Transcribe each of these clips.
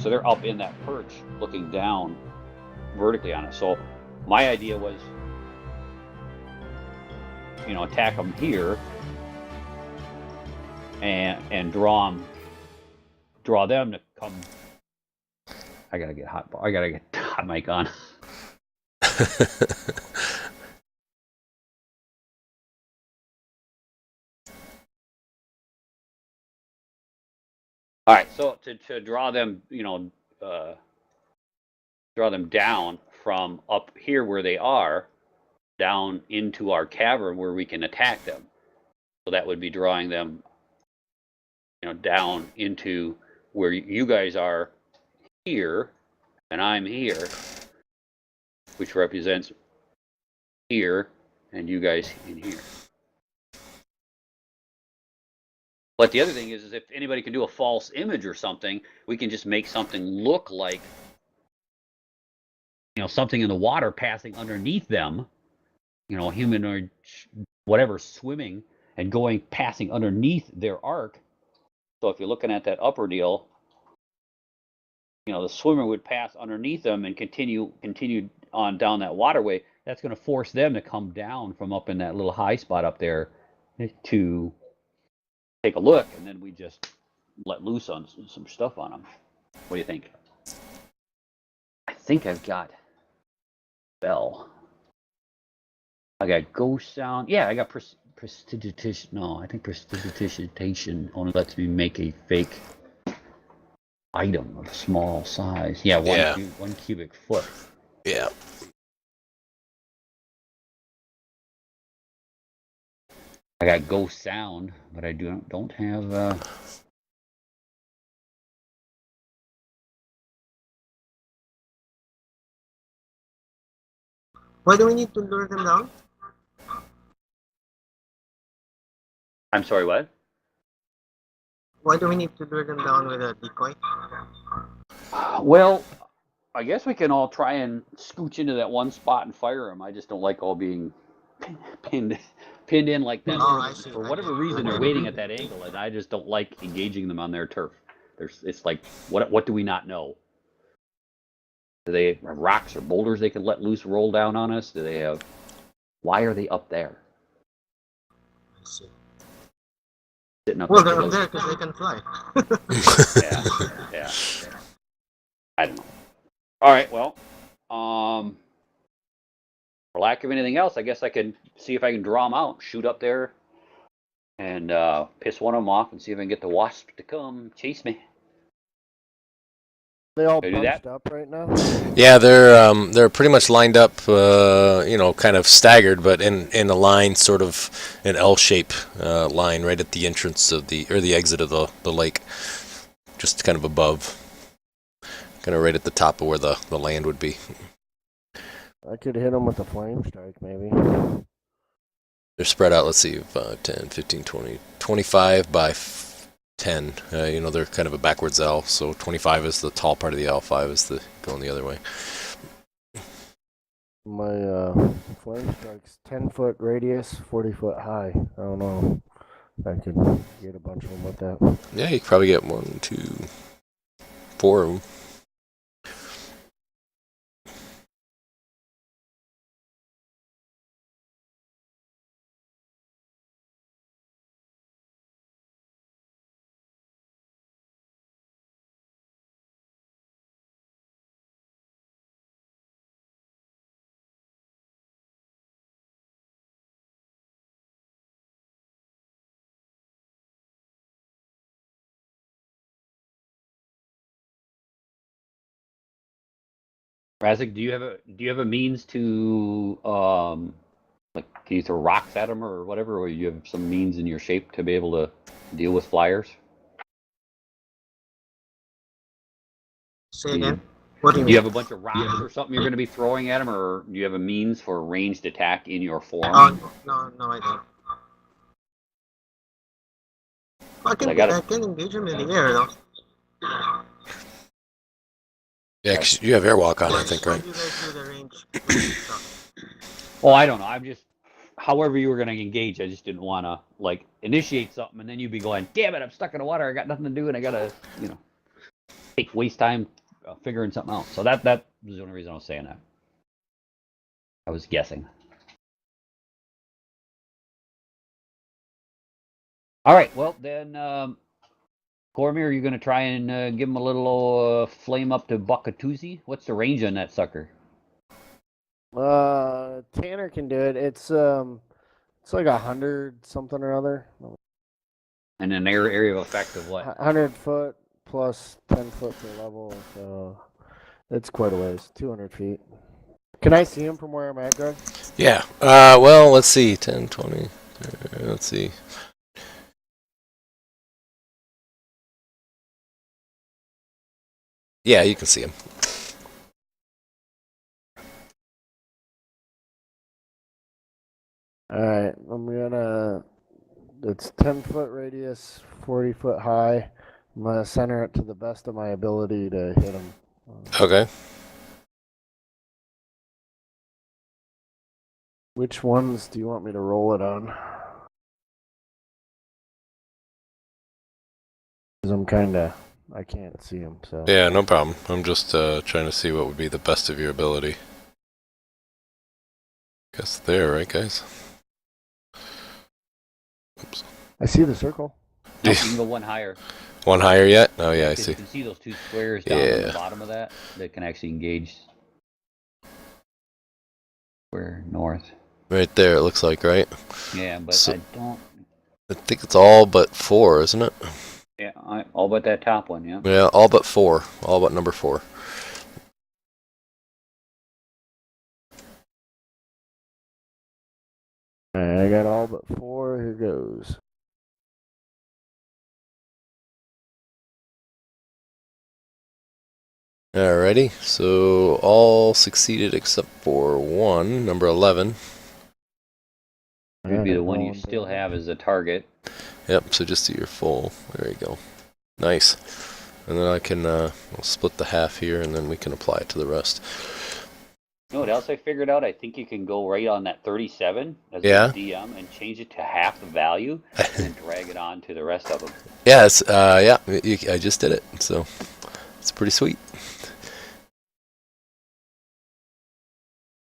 so they're up in that perch looking down vertically on us. So my idea was, attack them here and draw them to come. I gotta get hot mic on. All right, so to draw them, draw them down from up here where they are, down into our cavern where we can attack them. So that would be drawing them, down into where you guys are here, and I'm here, which represents here, and you guys in here. But the other thing is if anybody can do a false image or something, we can just make something look like, something in the water passing underneath them, a human or whatever swimming and passing underneath their arc. So if you're looking at that upper deal, the swimmer would pass underneath them and continue on down that waterway. That's going to force them to come down from up in that little high spot up there to take a look, and then we just let loose on some stuff on them. What do you think? I think I've got spell. I got ghost sound. Yeah, I got prestidigitation. No, I think prestidigitation only lets me make a fake item of small size. Yeah, 1 cubic foot. Yeah. I got ghost sound, but I don't have. Why do we need to lure them down? I'm sorry, what? Why do we need to lure them down with a decoy? Well, I guess we can all try and scooch into that one spot and fire them. I just don't like all being pinned in like that. Oh, I see. For whatever reason, they're waiting at that angle, and I just don't like engaging them on their turf. It's like, what do we not know? Do they have rocks or boulders they can let loose roll down on us? Do they have? Why are they up there? I see. Sitting up Well, they're up there because they can fly. yeah. I don't know. All right, well, for lack of anything else, I guess I can see if I can draw them out, shoot up there, and piss one of them off, and see if I can get the wasp to come chase me. They all Can I do bunched that? up right now? Yeah, they're pretty much lined up, kind of staggered, but in a line, sort of an L-shape line right at the entrance of the exit of the lake, just kind of above, kind of right at the top of where the land would be. I could hit them with a flame strike, maybe. They're spread out, let's see, 10, 15, 20, 25 by 10. They're kind of a backwards L, so 25 is the tall part of the L, 5 is going the other way. My flame strike's 10-foot radius, 40-foot high. I don't know. I could get a bunch of them with that. Yeah, you could probably get 1, 2, 4 of them. Razik, do you have a means to can you throw rocks at them or whatever, or you have some means in your shape to be able to deal with flyers? Say again? What do you Do you mean? have a bunch of rocks or something you're going to be throwing at them, or do you have a means for a ranged attack in your form? Oh, no, I don't. I can engage them in the air, though. Yeah, 'cause you have airwalk on, I think, Why right? do you guys do the range stuff? Oh, I don't know. I'm just, however you were going to engage, I just didn't want to, initiate something, and then you'd be going, damn it, I'm stuck in the water, I got nothing to do, and I got to, waste time figuring something out. So that was the only reason I was saying that. I was guessing. All right. Well, then, Cormier, are you going to try and give him a little flame up to Bakatuzi? What's the range on that sucker? Tanner can do it. It's like 100 something or other. And an area of effect of what? 100 foot plus 10 foot per level, so it's quite a ways. 200 feet. Can I see him from where I'm at, Greg? Yeah. Well, let's see. 10, 20. Let's see. Yeah, you can see him. All right, I'm gonna. It's 10 foot radius, 40 foot high. I'm gonna center it to the best of my ability to hit him. Okay. Which ones do you want me to roll it on? Because I can't see him, so. Yeah, no problem. I'm just trying to see what would be the best of your ability. Guess there, right, guys? Oops. I see the circle. No, you can go one higher. One higher yet? Oh, yeah, I see. You can see those two squares down on the bottom of that can actually engage. Square north. Right there, it looks like, right? Yeah, but So- I don't. I think it's all but 4, isn't it? Yeah, all but that top one. Yeah. Yeah, all but 4. All but number 4. All right, I got all but 4. Here goes. Alrighty, so all succeeded except for 1, number 11. Would be the one you still have as a target. Yep, so just do your full. There you go. Nice. And then I can I'll split the half here, and then we can apply it to the rest. You know what else I figured out? I think you can go right on that 37 as Yeah. a DM and change it to half the value and then drag it on to the rest of them. Yeah, it's, yeah, I just did it, so it's pretty sweet.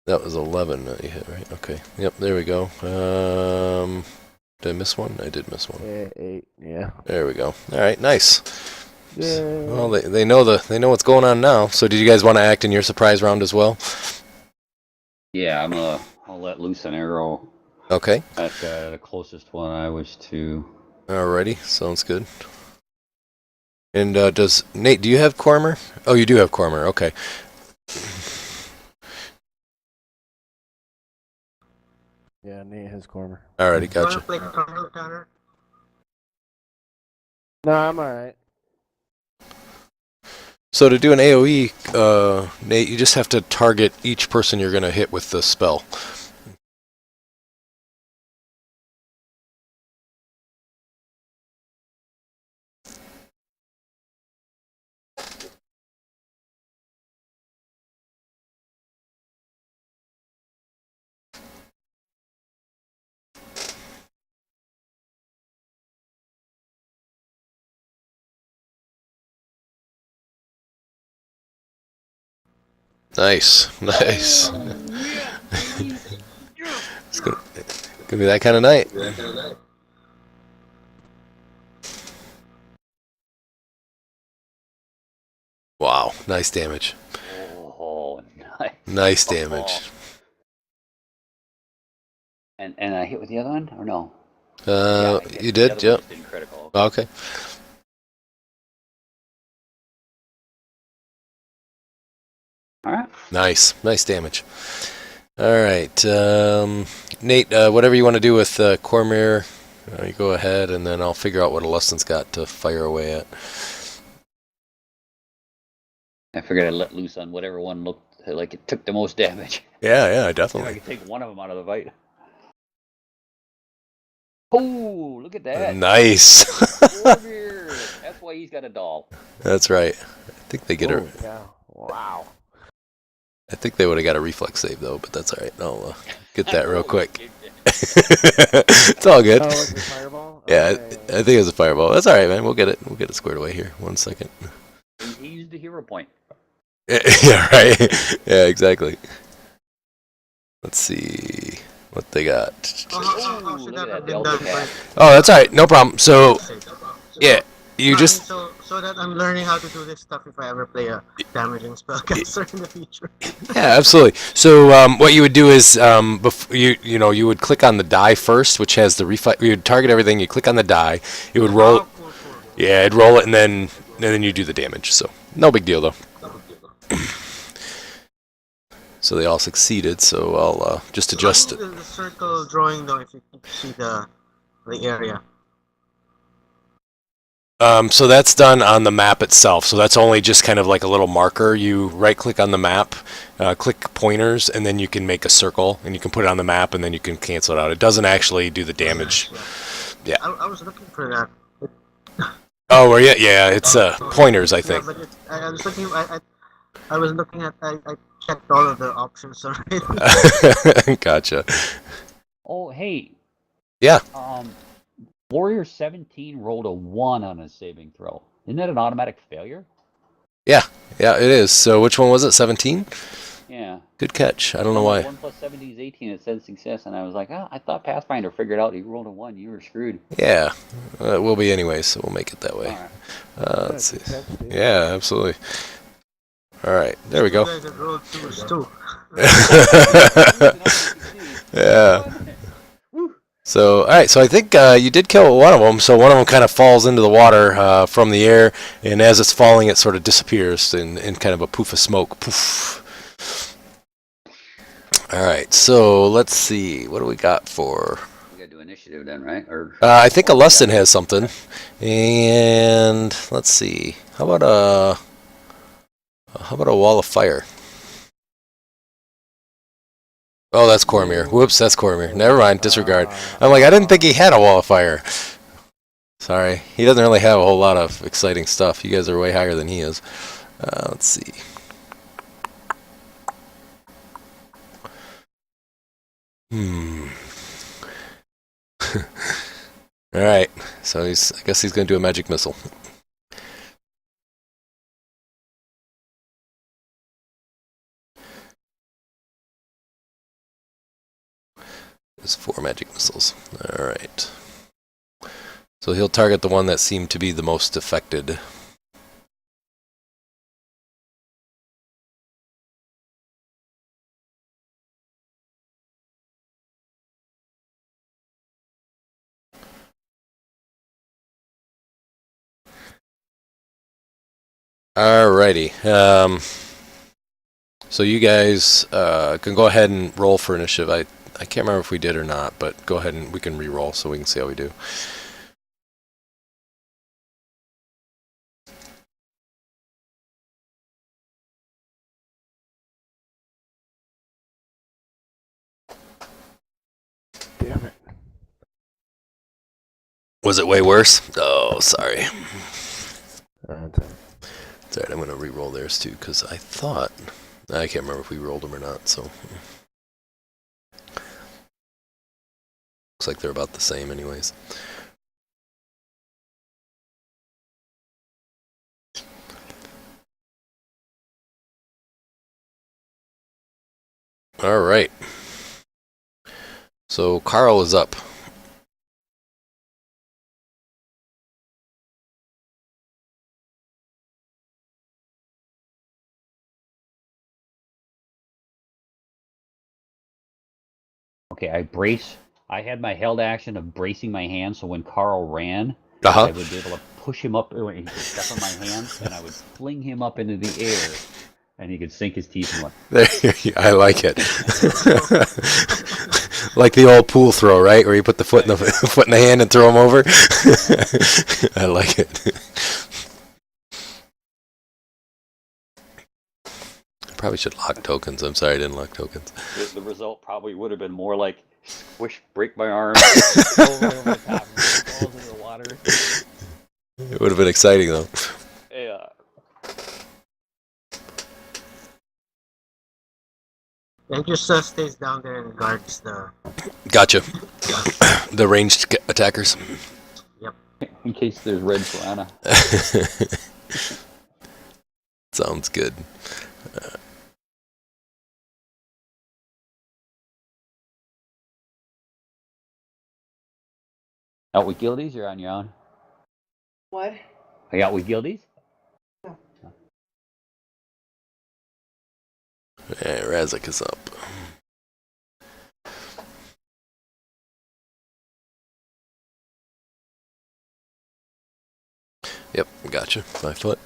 That was 11 that you hit, right? Okay. Yep, there we go. Did I miss one? I did miss one. Yeah, 8. Yeah. There we go. All right, nice. Yeah. Well, they know what's going on now. So, did you guys want to act in your surprise round as well? Yeah, I'll let loose an arrow Okay. at the closest one I was to. Alrighty, sounds good. And does Nate? Do you have Cormer? Oh, you do have Cormer. Okay. Yeah, Nate has Cormer. Alrighty, You wanna gotcha. play counter, Tanner? No, I'm alright. So to do an AOE, Nate, you just have to target each person you're going to hit with the spell. Nice, nice. It's gonna be that kind of night. Wow, nice damage. Oh, nice. Nice damage. And I hit with the other one or no? You did, yep. Critical. Okay. All right. Nice, nice damage. All right, Nate. Whatever you want to do with Cormier, you go ahead, and then I'll figure out what Alustin's got to fire away at. I figured I'd let loose on whatever one looked like it took the most damage. Yeah, I definitely. could take one of them out of the fight. Oh, look at that. Nice. Cormier. That's why he's got a doll. That's right. I think they get Oh, yeah. Wow. I think they would have got a reflex save though, but that's all right. I'll get that real quick. It's all good. Oh, was it fireball? Yeah, Okay. I think it was a fireball. That's all right, man. We'll get it. We'll get it squared away here. 1 second. He used the hero point. Yeah, right. Yeah, exactly. Let's see what they got. How should Look at that have that been Delta done cat. first? Oh, that's all right. No problem. So, yeah, you No, I mean, just so that I'm learning how to do this stuff if I ever play a damaging spellcaster in the future. yeah, absolutely. So, what you would do is, you would click on the die first, which has the reflect. You would target everything. You click on the die. It would roll. Oh, cool. Yeah, it'd roll it, and then you do the damage. So, no big deal though. So they all succeeded. So I'll just adjust it. The circle drawing though, if you can see the area. So that's done on the map itself. So that's only just kind of like a little marker. You right-click on the map, click pointers, and then you can make a circle, and you can put it on the map, and then you can cancel it out. It doesn't actually do the damage. Yeah. I was looking for that. Oh, well, yeah, it's pointers, I Yeah, think. but I was looking. I was looking at. I checked all of the options already. Gotcha. Oh, hey. Yeah. Warrior 17 rolled a 1 on his saving throw. Isn't that an automatic failure? Yeah, it is. So which one was it? 17? Yeah. Good catch. I don't know why. 1 plus 70 is 18. It said success, and I was like, I thought Pathfinder figured out he rolled a 1. You were screwed. Yeah, it will be anyway, so we'll make it that way. All right. Let's see. Yeah, absolutely. All right, there we go. You guys have rolled 2s too. Yeah. So, all right. So I think you did kill one of them. So one of them kind of falls into the water from the air, and as it's falling, it sort of disappears in kind of a poof of smoke. Poof. All right. So let's see. What do we got for? We gotta do initiative then, right? Or I think Alestin has something, and let's see. How about a wall of fire? Oh, that's Cormier. Whoops, that's Cormier. Never mind, disregard. I'm like, I didn't think he had a wall of fire. Sorry. He doesn't really have a whole lot of exciting stuff. You guys are way higher than he is. Let's see. Alright, so I guess he's going to do a magic missile. There's 4 magic missiles. Alright. So he'll target the one that seemed to be the most affected. Alrighty. So you guys can go ahead and roll for initiative. I can't remember if we did or not, but go ahead and we can re-roll so we can see how we do. Damn it. Was it way worse? Oh, sorry. That's it. It's alright, I'm going to re-roll theirs too, because I thought... I can't remember if we rolled them or not, so... Looks like they're about the same anyways. Alright. So, Carl is up. okay, I had my held action of bracing my hand, so when Carl ran, I would be able to push him up when he could step on my hand, and I would fling him up into the air, and he could sink his teeth in one. I like it. Like the old pool throw, right? Where you put the foot in the hand and throw him over. I like it. Probably should lock tokens. I'm sorry I didn't lock tokens. The result probably would have been more like squish, break my arm, over the top, falls into the water. It would have been exciting though. Yeah. It just stays down there and guards the. Gotcha. The ranged attackers. Yep. In case there's red piranha. Sounds good. Out with guildies or on your own? What? Are you out with guildies? No. Yeah, Razik is up. Yep, gotcha. 5 foot.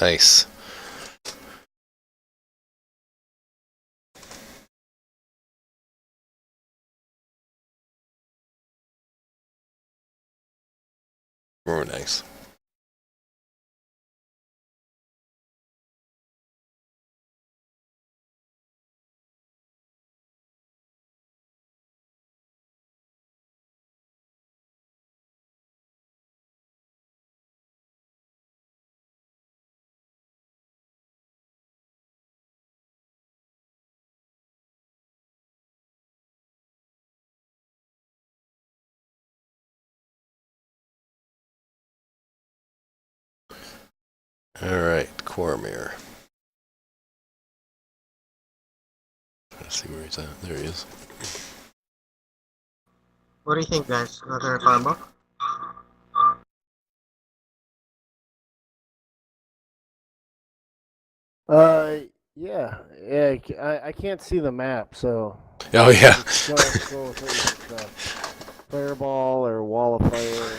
Nice. Very nice. Alright, Cormir. Let's see where he's at. There he is. What do you think, guys? Another fireball? Yeah, yeah. I can't see the map, so Oh, yeah. just go with what you think, fireball or wall of fire.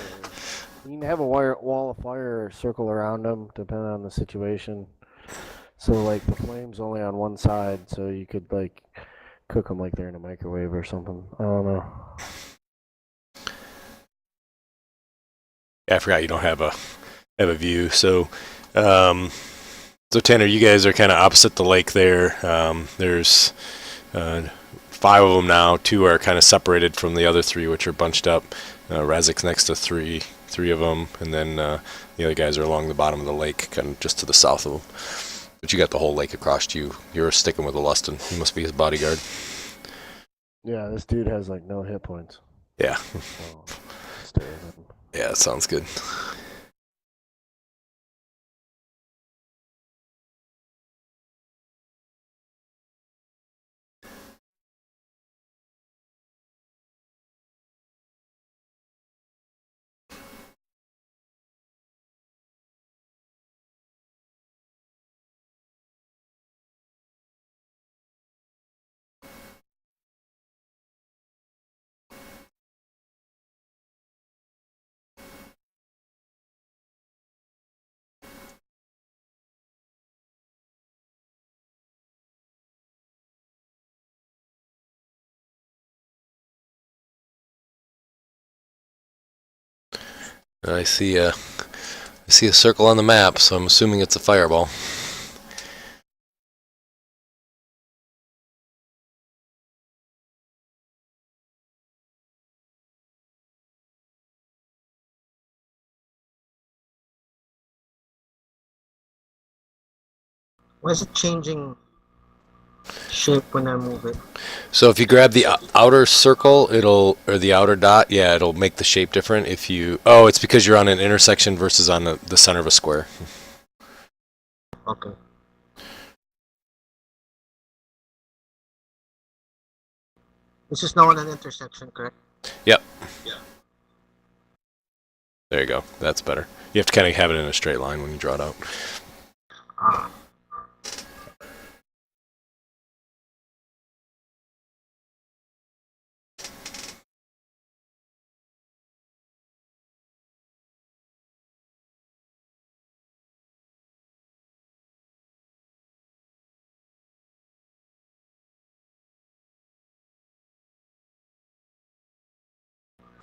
You can have a wall of fire circle around them, depending on the situation. So like the flame's only on one side, so you could like cook them like they're in a microwave or something. I don't know. I forgot you don't have a view. So, so Tanner, you guys are kind of opposite the lake there. There's 5 of them now. 2 are kind of separated from the other 3, which are bunched up. Razik's next to three of them, and then the other guys are along the bottom of the lake, kind of just to the south of them. But you got the whole lake across to you. You're sticking with the Lustin. You must be his bodyguard. Yeah, this dude has like no hit points. Yeah. So stay with him. Yeah, that sounds good. I see a circle on the map, so I'm assuming it's a fireball. Why is it changing shape when I move it? So if you grab the outer circle, or the outer dot, yeah, it'll make the shape different. If you, it's because you're on an intersection versus on the center of a square. Okay. This is now on an intersection, correct? Yep. Yeah. There you go. That's better. You have to kind of have it in a straight line when you draw it out. Ah.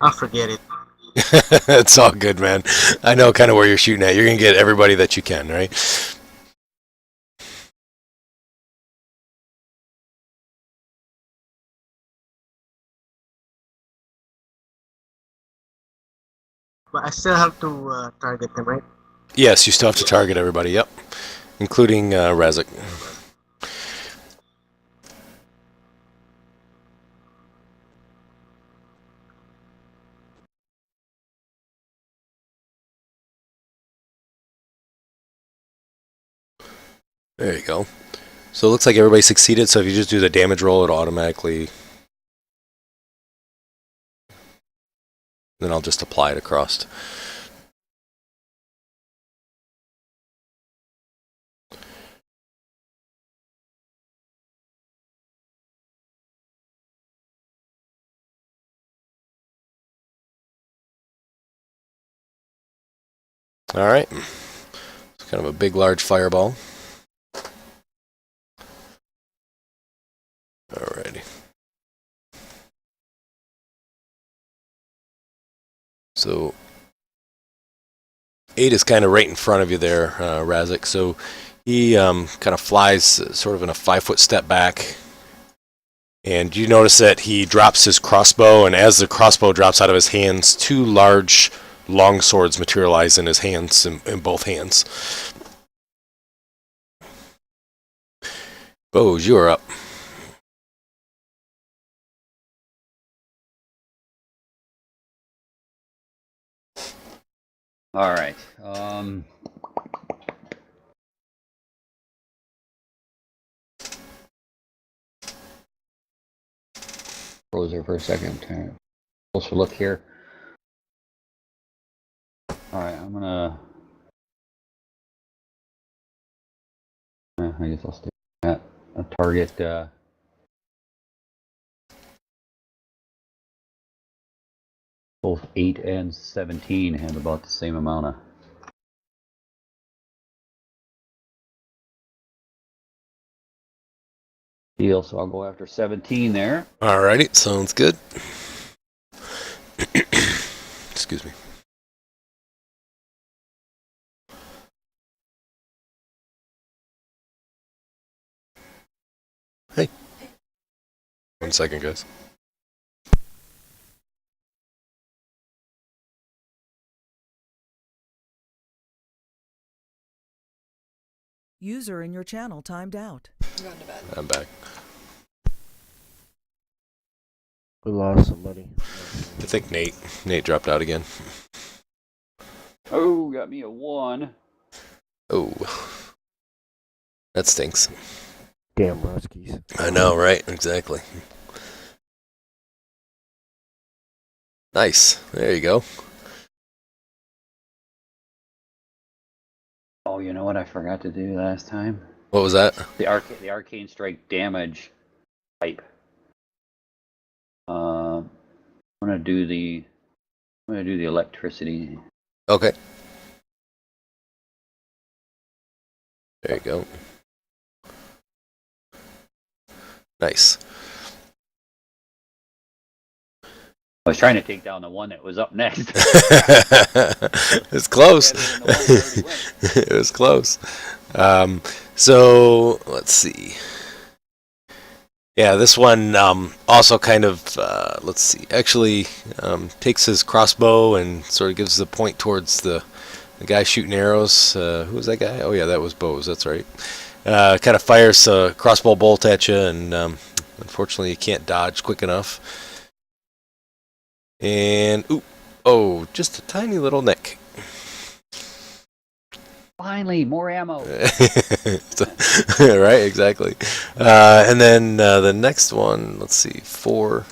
I'll forget it. It's all good, man. I know kind of where you're shooting at. You're gonna get everybody that you can, right? But I still have to target them, right? Yes, you still have to target everybody. Yep, including Razik. There you go. So it looks like everybody succeeded. So if you just do the damage roll, it'll automatically. Then I'll just apply it across. All right. It's kind of a big, large fireball. Alrighty. So 8 is kind of right in front of you there, Razik. So he kind of flies sort of in a 5-foot step back. And you notice that he drops his crossbow, and as the crossbow drops out of his hands, 2 large long swords materialize in his hands, in both hands. Bows, you are up. All right. Froze there for a second. Closer look here. All right, I'm gonna. I guess I'll stay at a target. Both 8 and 17 have about the same amount of. Deal, so I'll go after 17 there. Alrighty, sounds good. Excuse me. Hey. 1 second, guys. User in your channel timed out. I'm going to bed. I'm back. We lost somebody. I think Nate dropped out again. Oh, got me a 1. Oh. That stinks. Damn Ruskies. I know, right? Exactly. Nice. There you go. Oh, you know what I forgot to do last time? What was that? The arcane strike damage type. I'm gonna do the electricity. Okay. There you go. Nice. I was trying to take down the one that was up next. It's close. It was close. So let's see. Yeah, this one also kind of let's see. Actually, takes his crossbow and sort of gives the point towards the guy shooting arrows. Who was that guy? Oh yeah, that was Bose. That's right. Kind of fires a crossbow bolt at you, and unfortunately, you can't dodge quick enough. And just a tiny little nick. Finally, more ammo. Right, exactly. And then the next one, let's see, 4.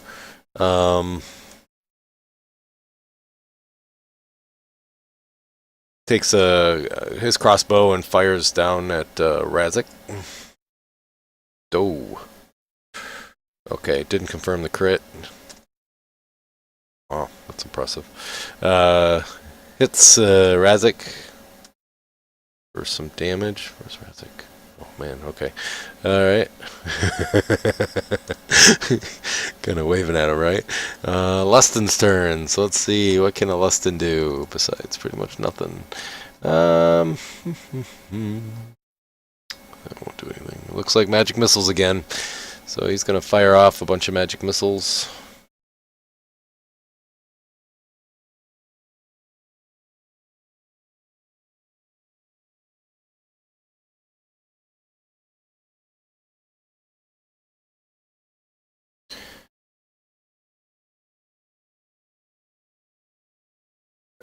Takes his crossbow and fires down at Razik. Oh. Okay, didn't confirm the crit. Oh, that's impressive. Hits Razik for some damage. Where's Razik? Oh man, okay. Alright. Kinda waving at him, right? Lustin's turn. So let's see, what can a Lustin do besides pretty much nothing? That won't do anything. It looks like magic missiles again. So he's gonna fire off a bunch of magic missiles.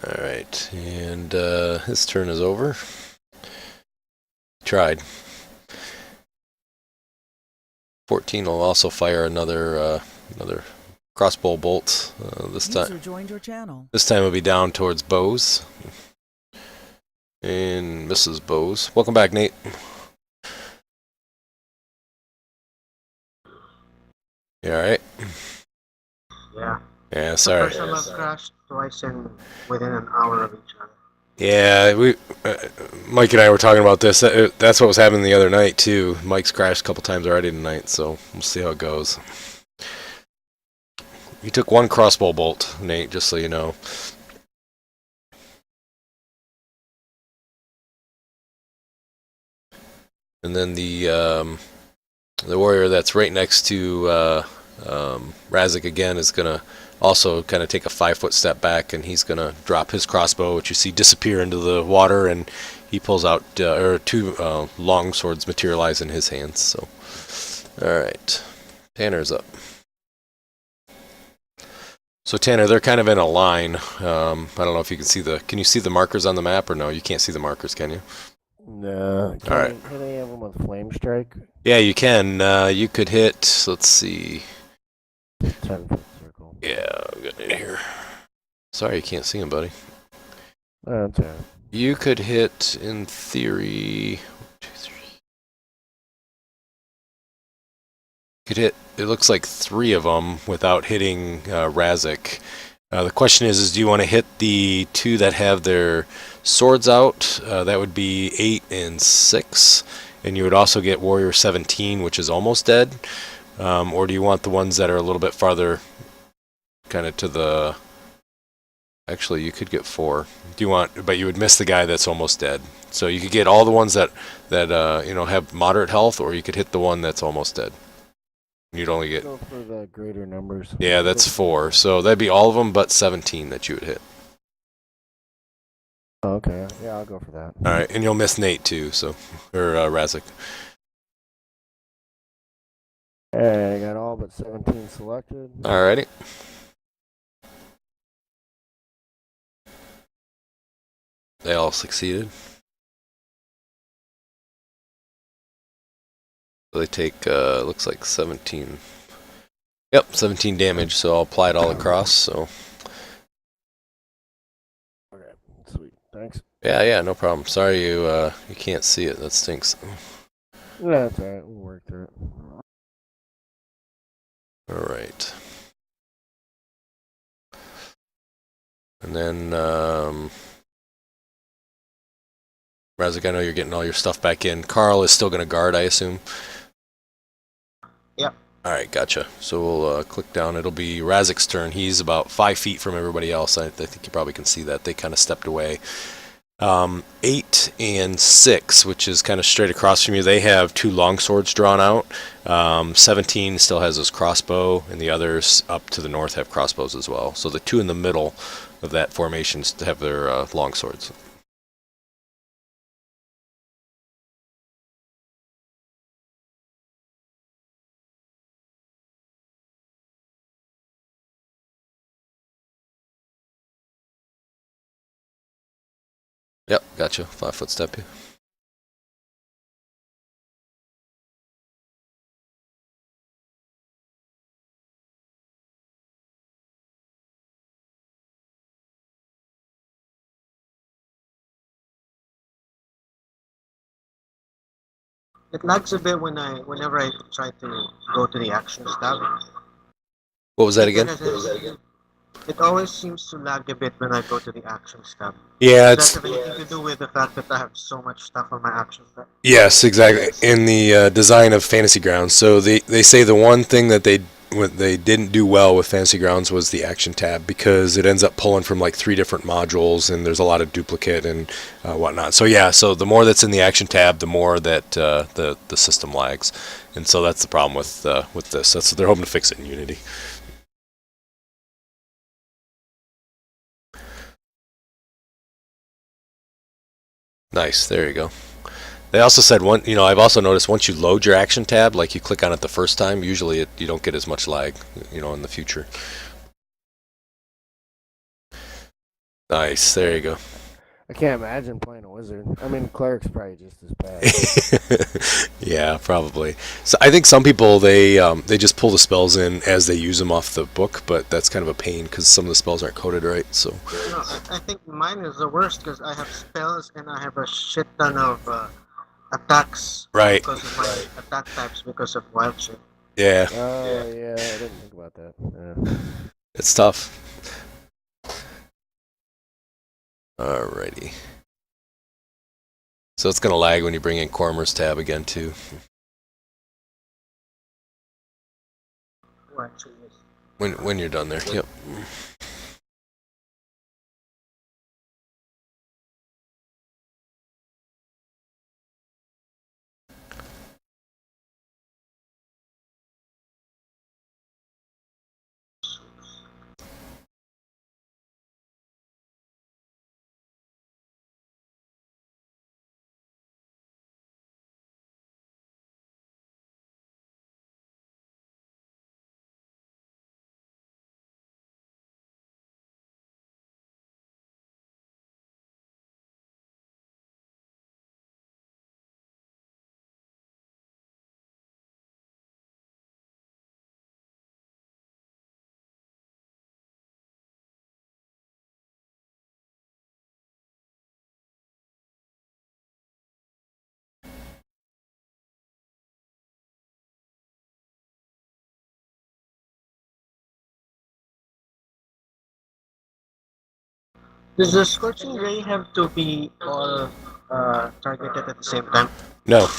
Alright, and his turn is over. Tried. 14 will also fire another crossbow bolt. This User time, joined your channel. this time it'll be down towards bows. And misses bows. Welcome back, Nate. You alright? Yeah. Yeah, The sorry. first time I've crashed twice within an hour of each other. Yeah, Mike and I were talking about this. That's what was happening the other night too. Mike's crashed a couple times already tonight, so we'll see how it goes. You took one crossbow bolt, Nate, just so you know. And then the warrior that's right next to Razik again is gonna also kind of take a 5-foot step back, and he's gonna drop his crossbow, which you see disappear into the water, and he pulls out two long swords materialize in his hands. So, all right, Tanner's up. So Tanner, they're kind of in a line. I don't know if you can see Can you see the markers on the map, or no? You can't see the markers, can you? No. All right. Can I have them with flame strike? Yeah, you can. You could hit. Let's see. 10-foot circle. Yeah, I've got it here. Sorry, you can't see him, buddy. That's alright. You could hit, in theory, 1, 2, 3. You could hit. It looks like 3 of them without hitting Razik. The question is do you want to hit the 2 that have their swords out? That would be 8 and 6, and you would also get Warrior 17, which is almost dead. Or do you want the ones that are a little bit farther, kind of to the... Actually, you could get 4. Do you want? But you would miss the guy that's almost dead. So you could get all the ones that have moderate health, or you could hit the one that's almost dead. You'd only get... Go for the greater numbers. Yeah, that's 4. So that'd be all of them but 17 that you would hit. Oh, okay. Yeah, I'll go for that. All right, and you'll miss Nate too, so or Razik. Hey, I got all but 17 selected. Alrighty. They all succeeded. So they take, looks like 17. Yep, 17 damage, so I'll apply it all across, so. Okay, sweet. Thanks. Yeah, no problem. Sorry you can't see it. That stinks. Yeah, that's alright. We'll work through it. Alright. And then, Razik, I know you're getting all your stuff back in. Carl is still going to guard, I assume? Yep. Alright, gotcha. So we'll click down. It'll be Razik's turn. He's about 5 feet from everybody else. I think you probably can see that. They kind of stepped away. 8 and 6, which is kind of straight across from you, they have 2 long swords drawn out. 17 still has his crossbow, and the others up to the north have crossbows as well. So the 2 in the middle of that formation have their long swords. Yep, gotcha. 5-foot step. Yeah. It lags a bit whenever I try to go to the action tab. What was that again? it always seems to lag a bit when I go to the actions tab. Yeah, Does it's that have anything to do with the fact that I have so much stuff on my actions tab? yes, exactly. In the design of Fantasy Grounds, so they say the one thing that they didn't do well with Fantasy Grounds was the action tab because it ends up pulling from like 3 different modules and there's a lot of duplicate and whatnot. So yeah, so the more that's in the action tab, the more that the system lags, and so that's the problem with this. That's they're hoping to fix it in Unity. Nice, there you go. They also said I've also noticed once you load your action tab, like you click on it the first time, usually you don't get as much lag, in the future. Nice, there you go. I can't imagine playing a wizard. I mean, cleric's probably just as bad. Yeah, probably. So I think some people they just pull the spells in as they use them off the book, but that's kind of a pain because some of the spells aren't coded right. So No, I think mine is the worst because I have spells and I have a shit ton of attacks right, because of my attack types because of wild shape. yeah, Oh, yeah, I didn't think about that. Yeah. it's tough. Alrighty. So it's gonna lag when you bring in Cormer's tab again too. Oh, actually, yes. When you're done there. Yep. Does the scorching ray have to be all targeted at the same time? No.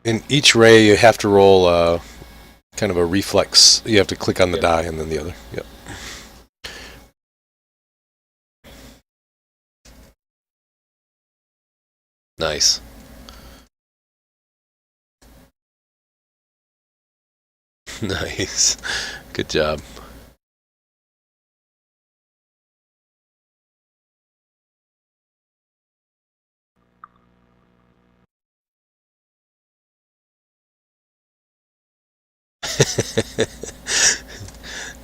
In each ray, you have to roll kind of a reflex. You have to click on the die and then the other. Yep. Nice. Nice. Good job.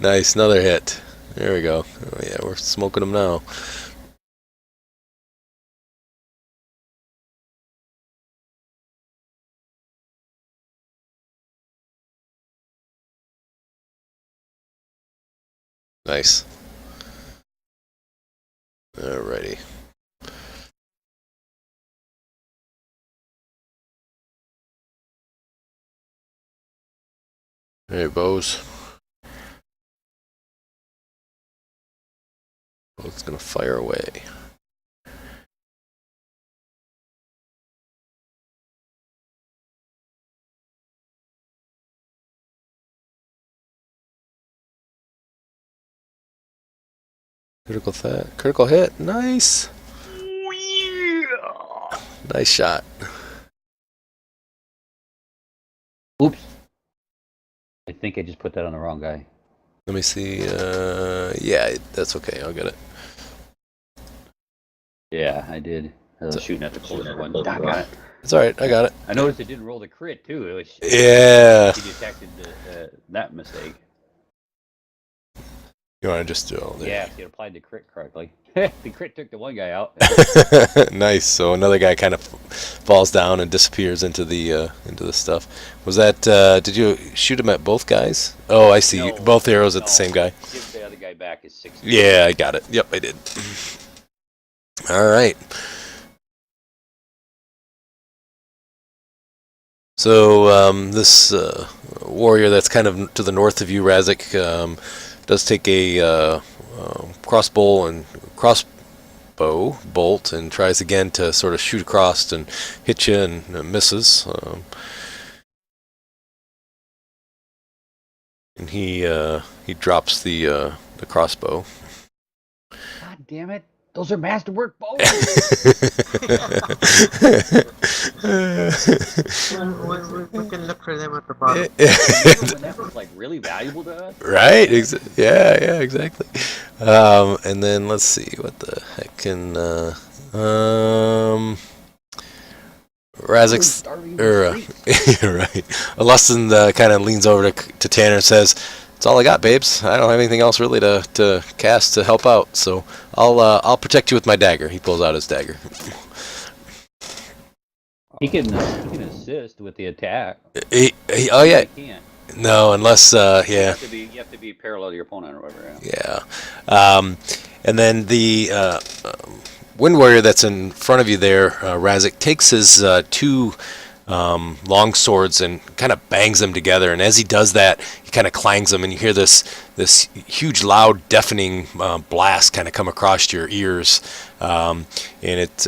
Nice, another hit. There we go. Oh yeah, we're smoking them now. Nice. Alrighty. Hey, bows. Boat's gonna fire away. Critical hit. Nice. Nice shot. Oops. I think I just put that on the wrong guy. Let me see. Yeah, that's okay. I'll get it. Yeah, I did. I was shooting at the closest one. I got it. It's all right. I got it. I noticed it didn't roll the crit too. It was, Yeah. he detected that mistake. You want to just do all there? Yeah, he applied the crit correctly. The crit took the one guy out. Nice. So another guy kind of falls down and disappears into the stuff. Was that? Did you shoot him at both guys? Oh, I see. No, Both arrows at the same guy. Give the other guy back his 60. Yeah, I got it. Yep, I did. All right. So this warrior that's kind of to the north of you, Razik, does take a crossbow bolt and tries again to sort of shoot across and hit you and misses. And he drops the crossbow. God damn it! Those are masterwork bows. We can look for them at the bottom. Remember when that was like really valuable to us? Right? Yeah, exactly. And then let's see what the heck can Razik's right. Lustin kind of leans over to Tanner and says, "That's all I got, babes. I don't have anything else really to cast to help out. So I'll protect you with my dagger." He pulls out his dagger. He can assist with the attack. Oh yeah. He can't. No, unless You yeah. have to be parallel to your opponent or whatever. Yeah. And then the Wind Warrior that's in front of you there, Razik, takes his two long swords and kind of bangs them together. And as he does that, he kind of clangs them, and you hear this huge, loud, deafening blast kind of come across your ears. And it,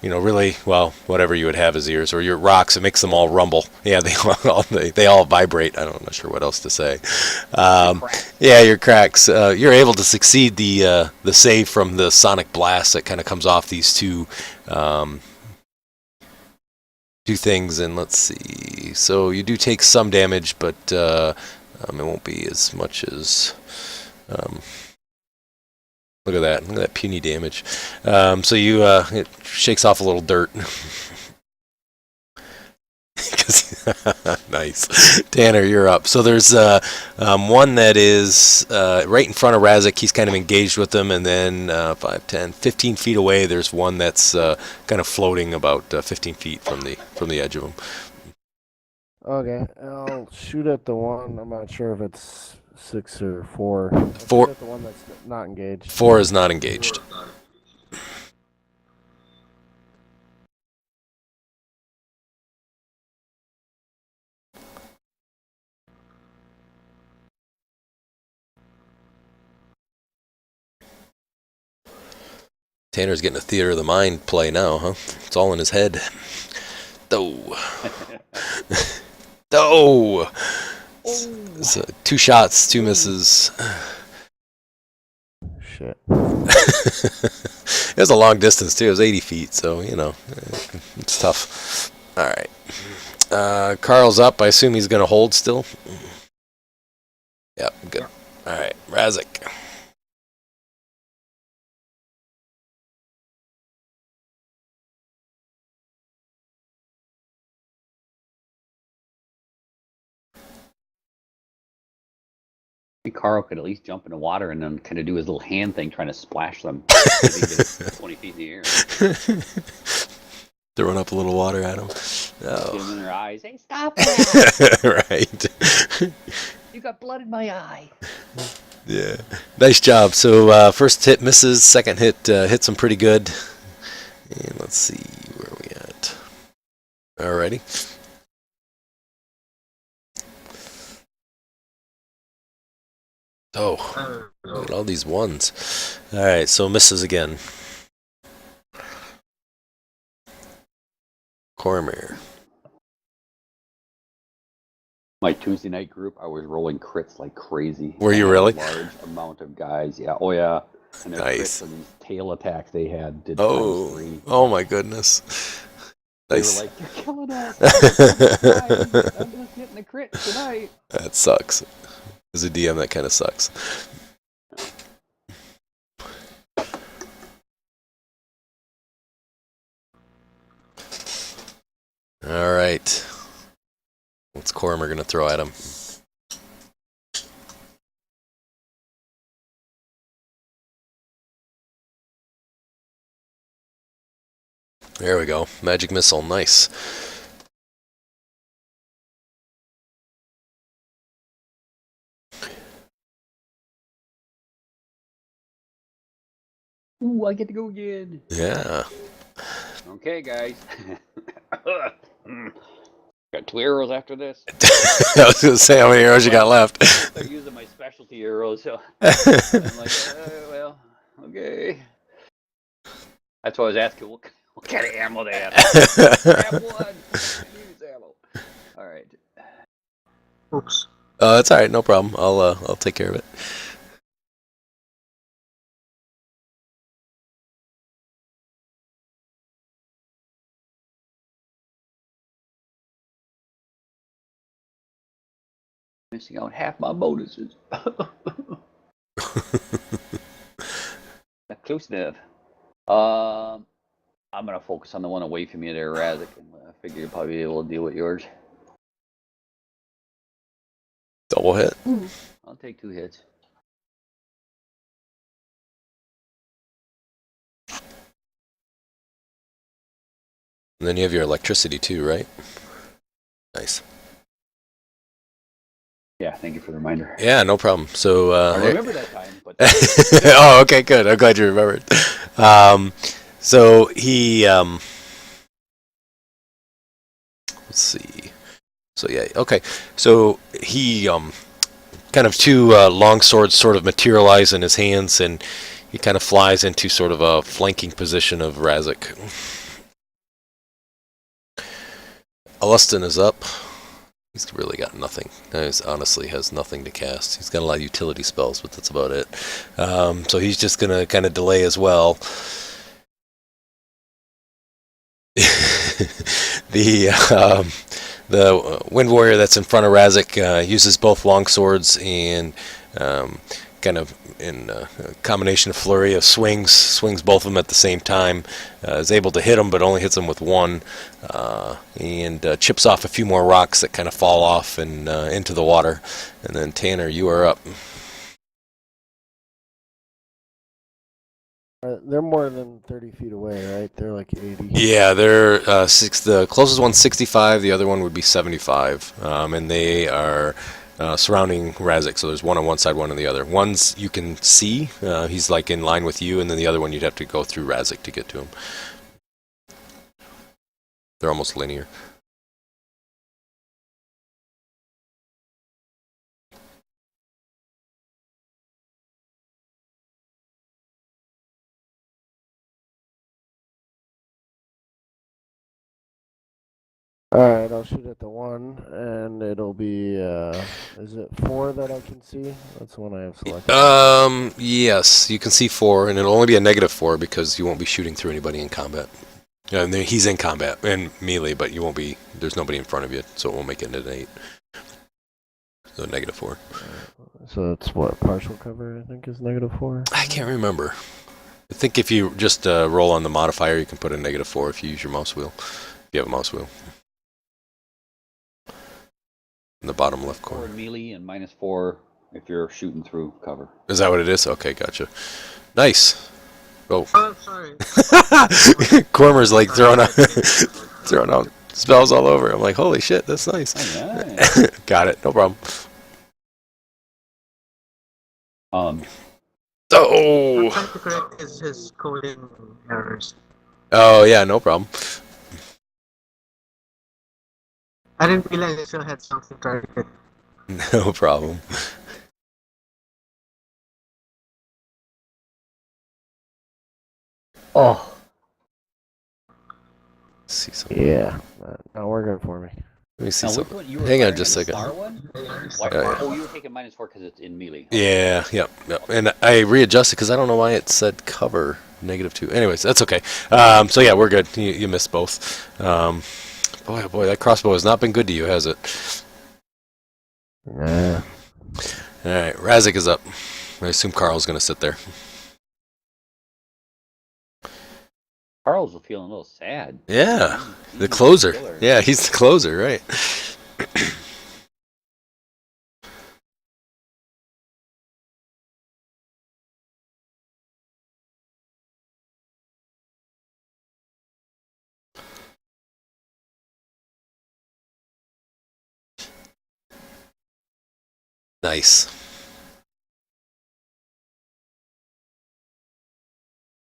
really, well, whatever you would have as ears, or your rocks, it makes them all rumble. Yeah, they all vibrate. I'm not sure what else to say. Yeah, your cracks. You're able to succeed the save from the sonic blast that kind of comes off these two things, and let's see. So you do take some damage, but it won't be as much as. Look at that! Look at that puny damage. So you it shakes off a little dirt. Nice. Tanner, you're up. So there's one that is right in front of Razik. He's kind of engaged with them, and then 5, 10, 15 feet away, there's one that's kind of floating about 15 feet from the edge of him. Okay, I'll shoot at the one. I'm not sure if it's 6 or 4. Four. Shoot at the one that's not engaged. 4 is not engaged. Tanner's getting a theater of the mind play now, huh? It's all in his head. Doe. Doe. So 2 shots, 2 misses. Shit. It was a long distance too. It was 80 feet, so it's tough. All right. Carl's up. I assume he's going to hold still. Yep, good. All right, Razik. I think Carl could at least jump in the water and then kind of do his little hand thing, trying to splash them 20 feet in the air. Throwing up a little water at him. Get them in their eyes. Hey, stop that! Right. You got blood in my eye. Yeah. Nice job. So first hit misses. Second hit hits him pretty good. And let's see where we at. Alrighty. Oh, look at all these ones. All right, so misses again. Cormier. My Tuesday night group, I was rolling crits like crazy. Were you really? A large amount of guys. Yeah. Oh yeah. And their Nice. crits and these tail attacks they had did Oh, times 3. oh my goodness. They Nice. were like, "You're killing us." I'm just hitting the crit tonight. That sucks. As a DM, that kind of sucks. All right. What's Cormier going to throw at him? There we go. Magic missile. Nice. Ooh, I get to go again. Yeah. Okay, guys. Got 2 arrows after this. I was gonna say how many arrows you got left. Start using my specialty arrows, so I'm like, well, okay. That's why I was asking what kind of ammo they have. Grab one. I use ammo. All right. Oops. That's all right, no problem. I'll take care of it. Missing out half my bonuses. Inclusive. I'm gonna focus on the one away from you there, Razik, and I figure you'll probably be able to deal with yours. Double hit. I'll take 2 hits. And then you have your electricity too, right? Nice. Yeah, thank you for the reminder. Yeah, no problem. So I remember that time, but oh, okay, good. I'm glad you remembered. So he let's see. So yeah, okay. So he kind of 2 long swords sort of materialize in his hands, and he kind of flies into sort of a flanking position of Razik. Alustin is up. He's really got nothing. He honestly has nothing to cast. He's got a lot of utility spells, but that's about it. So he's just going to kind of delay as well. The Wind Warrior that's in front of Razik uses both long swords and kind of in a combination of flurry of swings both of them at the same time, is able to hit them but only hits them with one, and chips off a few more rocks that kind of fall off and into the water. And then Tanner, you are up. They're more than 30 feet away, right? They're like 80. Yeah, they're the closest one's 65, the other one would be 75, and they are surrounding Razik. So there's one on one side, one on the other. One's you can see, he's like in line with you, and then the other one you'd have to go through Razik to get to him. They're almost linear. Alright, I'll shoot at the one, and it'll be, is it 4 that I can see? That's the one I have selected. Yes, you can see 4, and it'll only be a -4 because you won't be shooting through anybody in combat. Yeah, and he's in combat and melee, but you won't be. There's nobody in front of you, so it won't make it an 8. So -4. So it's what, partial cover, I think, is -4? I can't remember. I think if you just roll on the modifier, you can put a -4 if you use your mouse wheel. If you have a mouse wheel. In the bottom left 4 corner. in melee and -4 if you're shooting through cover. Is that what it is? Okay, gotcha. Nice. Oh. Oh, sorry. Cormer's like throwing out spells all over. I'm like, holy shit, that's nice. Oh, nice. Got it, no problem. I'm Oh. trying to correct his coding errors. Oh yeah, no problem. I didn't realize I still had something targeted. No problem. Oh. Let's see something. Yeah, not working for me. Let me see Now, which something. one you were Hang on firing, just a the second. star one? Why, Yeah. Oh, you were taking -4 because it's in melee. Yeah, yep. And I readjusted because I don't know why it said cover -2. Anyways, that's okay. So yeah, we're good. You missed both. Boy, oh boy, that crossbow has not been good to you, has it? Nah. All right, Razik is up. I assume Carl's going to sit there. Carl's feeling a little sad. Yeah, He's the closer. killer. Yeah, he's the closer, right? Nice.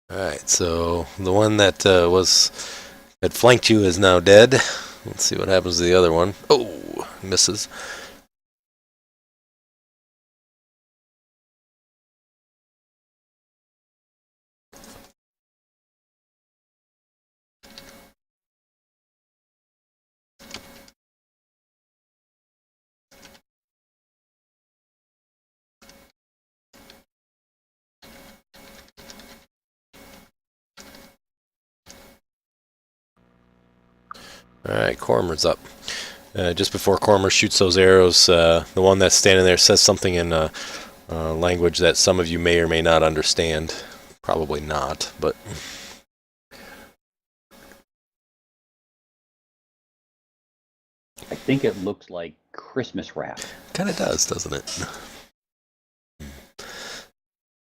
All right, so the one that had flanked you is now dead. Let's see what happens to the other one. Oh, misses. Alright, Cormer's up. Just before Cormer shoots those arrows, the one that's standing there says something in language that some of you may or may not understand. Probably not, but... I think it looks like Christmas wrap. Kind of does, doesn't it?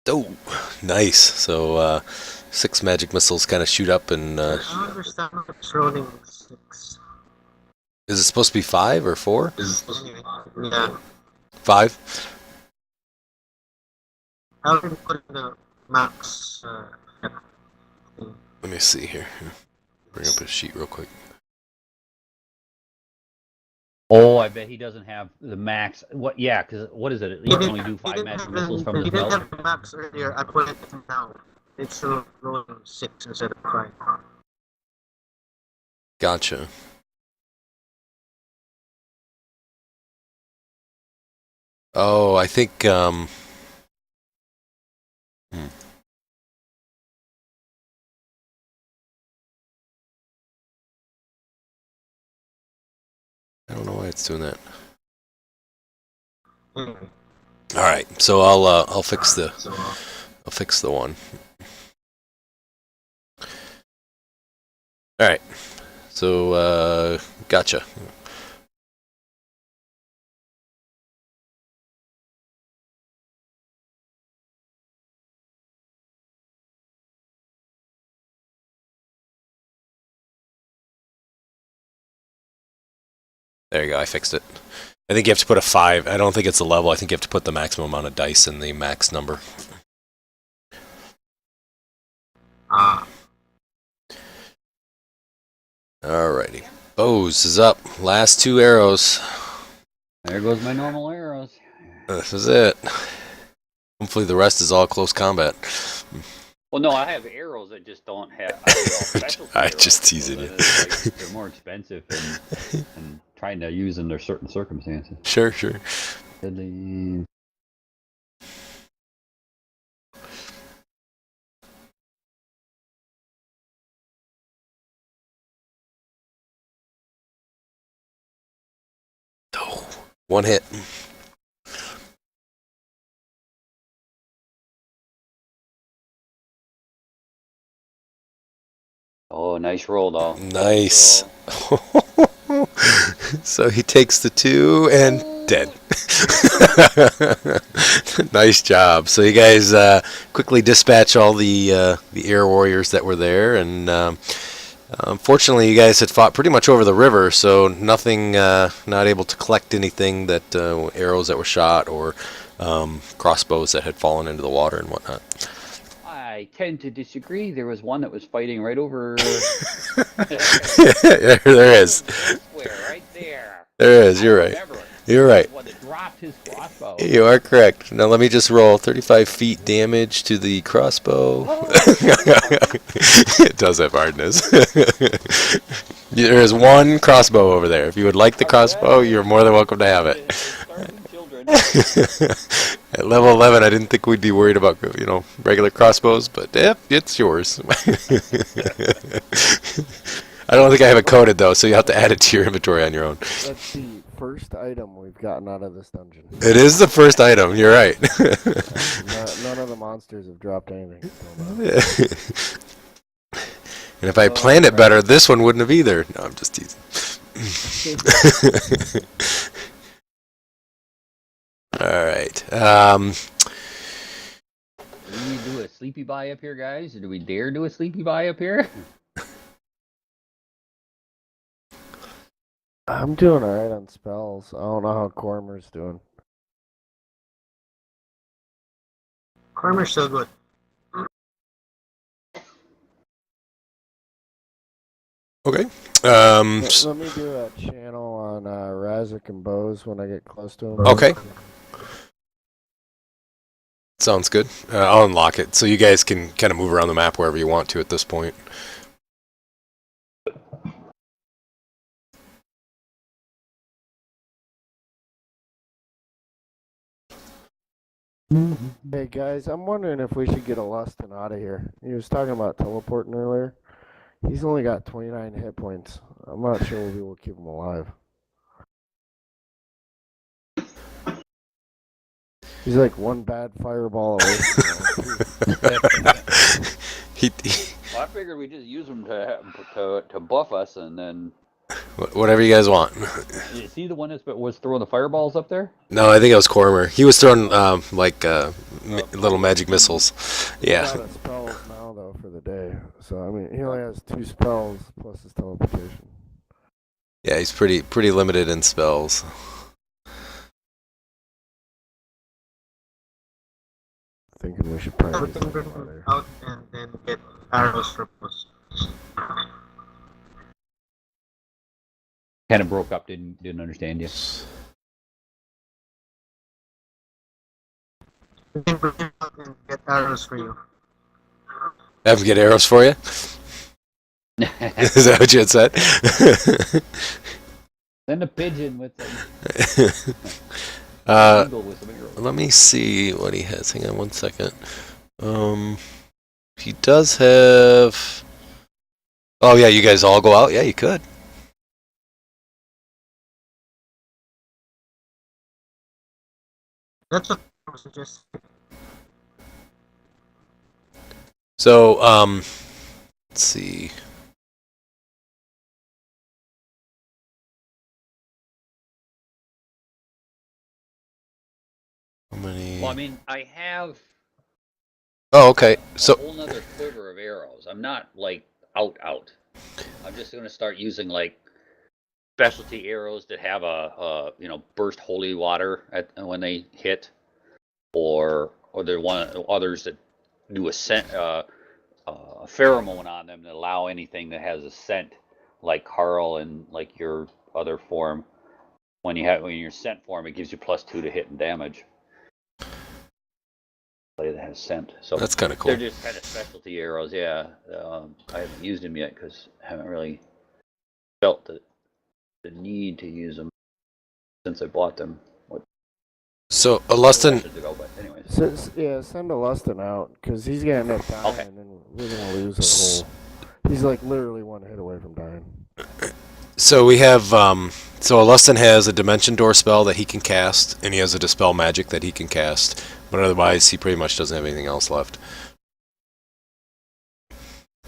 Oh, nice. So, 6 magic missiles kind of shoot up and... I don't understand what's rolling 6. is it supposed to be 5 or 4? Anyway, yeah. 5? How do you put the max? Let me see here. Bring up his sheet real quick. Oh, I bet he doesn't have the max. What? Yeah, because what is it? You can only do 5 magic missiles from He the didn't belt. have the max earlier. I put it now. It's still rolling 6 instead of 5. Gotcha. Oh, I think, I don't know why it's doing that. Anyway. All right, so I'll fix the one. All right, so gotcha. There you go. I fixed it. I think you have to put a 5. I don't think it's a level. I think you have to put the maximum amount of dice in the max number. Alrighty. Bows is up. Last 2 arrows. There goes my normal arrows. This is it. Hopefully the rest is all close combat. Well, no, I have arrows that just don't have. I have specialty I arrows, just teasing so you. that it's like they're more expensive and trying to use under certain circumstances. Sure. Deadly. Oh, 1 hit. Oh, nice roll, though. Nice. Roll. So he takes the 2 and dead. Nice job. So you guys quickly dispatch all the air warriors that were there, and unfortunately you guys had fought pretty much over the river, so nothing, not able to collect anything that arrows that were shot or crossbows that had fallen into the water and whatnot. I tend to disagree. There was one that was fighting right over. There is. Right there. There is. You're right. You're right. One that dropped his crossbow. You are correct. Now let me just roll 35 feet damage to the crossbow. It does have hardness. There is 1 crossbow over there. If you would like the crossbow, you're more than welcome to have it. At level 11, I didn't think we'd be worried about, regular crossbows, but it's yours. I don't think I have it coded, though, so you have to add it to your inventory on your own. That's the first item we've gotten out of this dungeon. It is the first item, you're right. None of the monsters have dropped anything. And if I planned it better, this one wouldn't have either. No, I'm just teasing. All right. Do we do a sleepy buy up here, guys? Or do we dare do a sleepy buy up here? I'm doing alright on spells. I don't know how Cormer's doing. Cormer's still good. Okay. Let me do a channel on Razak and Bose when I get close to him. Okay. Sounds good. I'll unlock it so you guys can kind of move around the map wherever you want to at this point. Hey guys, I'm wondering if we should get a Lustin out of here. He was talking about teleporting earlier. He's only got 29 hit points. I'm not sure we'll be able to keep him alive. He's like one bad fireball away from he, Well, I figured we just use them to buff us, and then. whatever you guys want. Is he the one that was throwing the fireballs up there? No, I think it was Cormer. He was throwing little magic missiles. He's Yeah. out of spells now though for the day. So I mean, he only has 2 spells plus his teleportation. Yeah, he's pretty limited in spells. Thinking we should probably Something get bring him out of him there. out and then get arrows from us. Kind of broke up. Didn't understand you. We can bring him out and get arrows for you. Have him get arrows for you? Is that what you had said? Send a pigeon with some. Eagle with some arrows. Let me see what he has. Hang on one second. He does have. Oh yeah, you guys all go out. Yeah, you could. That's what I was suggesting. So let's see. How many? Well, I mean, I have Oh, okay. a So whole nother quiver of arrows. I'm not like out. I'm just gonna start using like specialty arrows that have a burst holy water when they hit, or there one others that do a scent a pheromone on them that allow anything that has a scent, like Carl and like your other form. When your scent form, it gives you +2 to hit and damage. That has scent, so that's kind of cool. they're just kind of specialty arrows. Yeah, I haven't used them yet because I haven't really felt the need to use them since I bought them. So Alustin, Ago, but anyways. Send a Lustin out because he's gonna end up dying, Okay. and then we're gonna lose a whole. He's like literally 1 hit away from dying. so we have so Alustin has a dimension door spell that he can cast, and he has a dispel magic that he can cast. But otherwise, he pretty much doesn't have anything else left.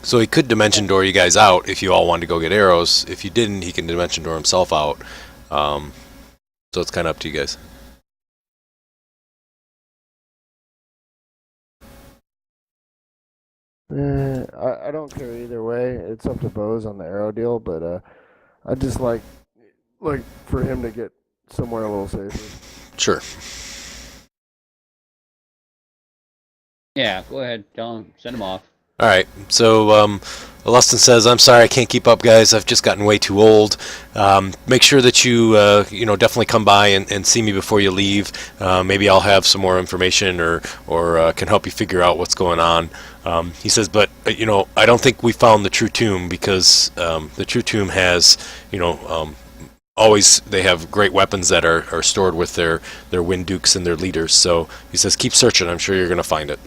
So he could dimension door you guys out if you all wanted to go get arrows. If you didn't, he can dimension door himself out. So it's kind of up to you guys. I don't care either way. It's up to Bose on the arrow deal, but I just like for him to get somewhere a little safer. Sure. Yeah, go ahead. Tell him, send him off. All right. So Alustin says, "I'm sorry, I can't keep up, guys. I've just gotten way too old. Make sure that you definitely come by and see me before you leave. Maybe I'll have some more information or can help you figure out what's going on." He says, "But I don't think we found the true tomb because the true tomb has always they have great weapons that are stored with their wind dukes and their leaders. So he says, keep searching. I'm sure you're going to find it."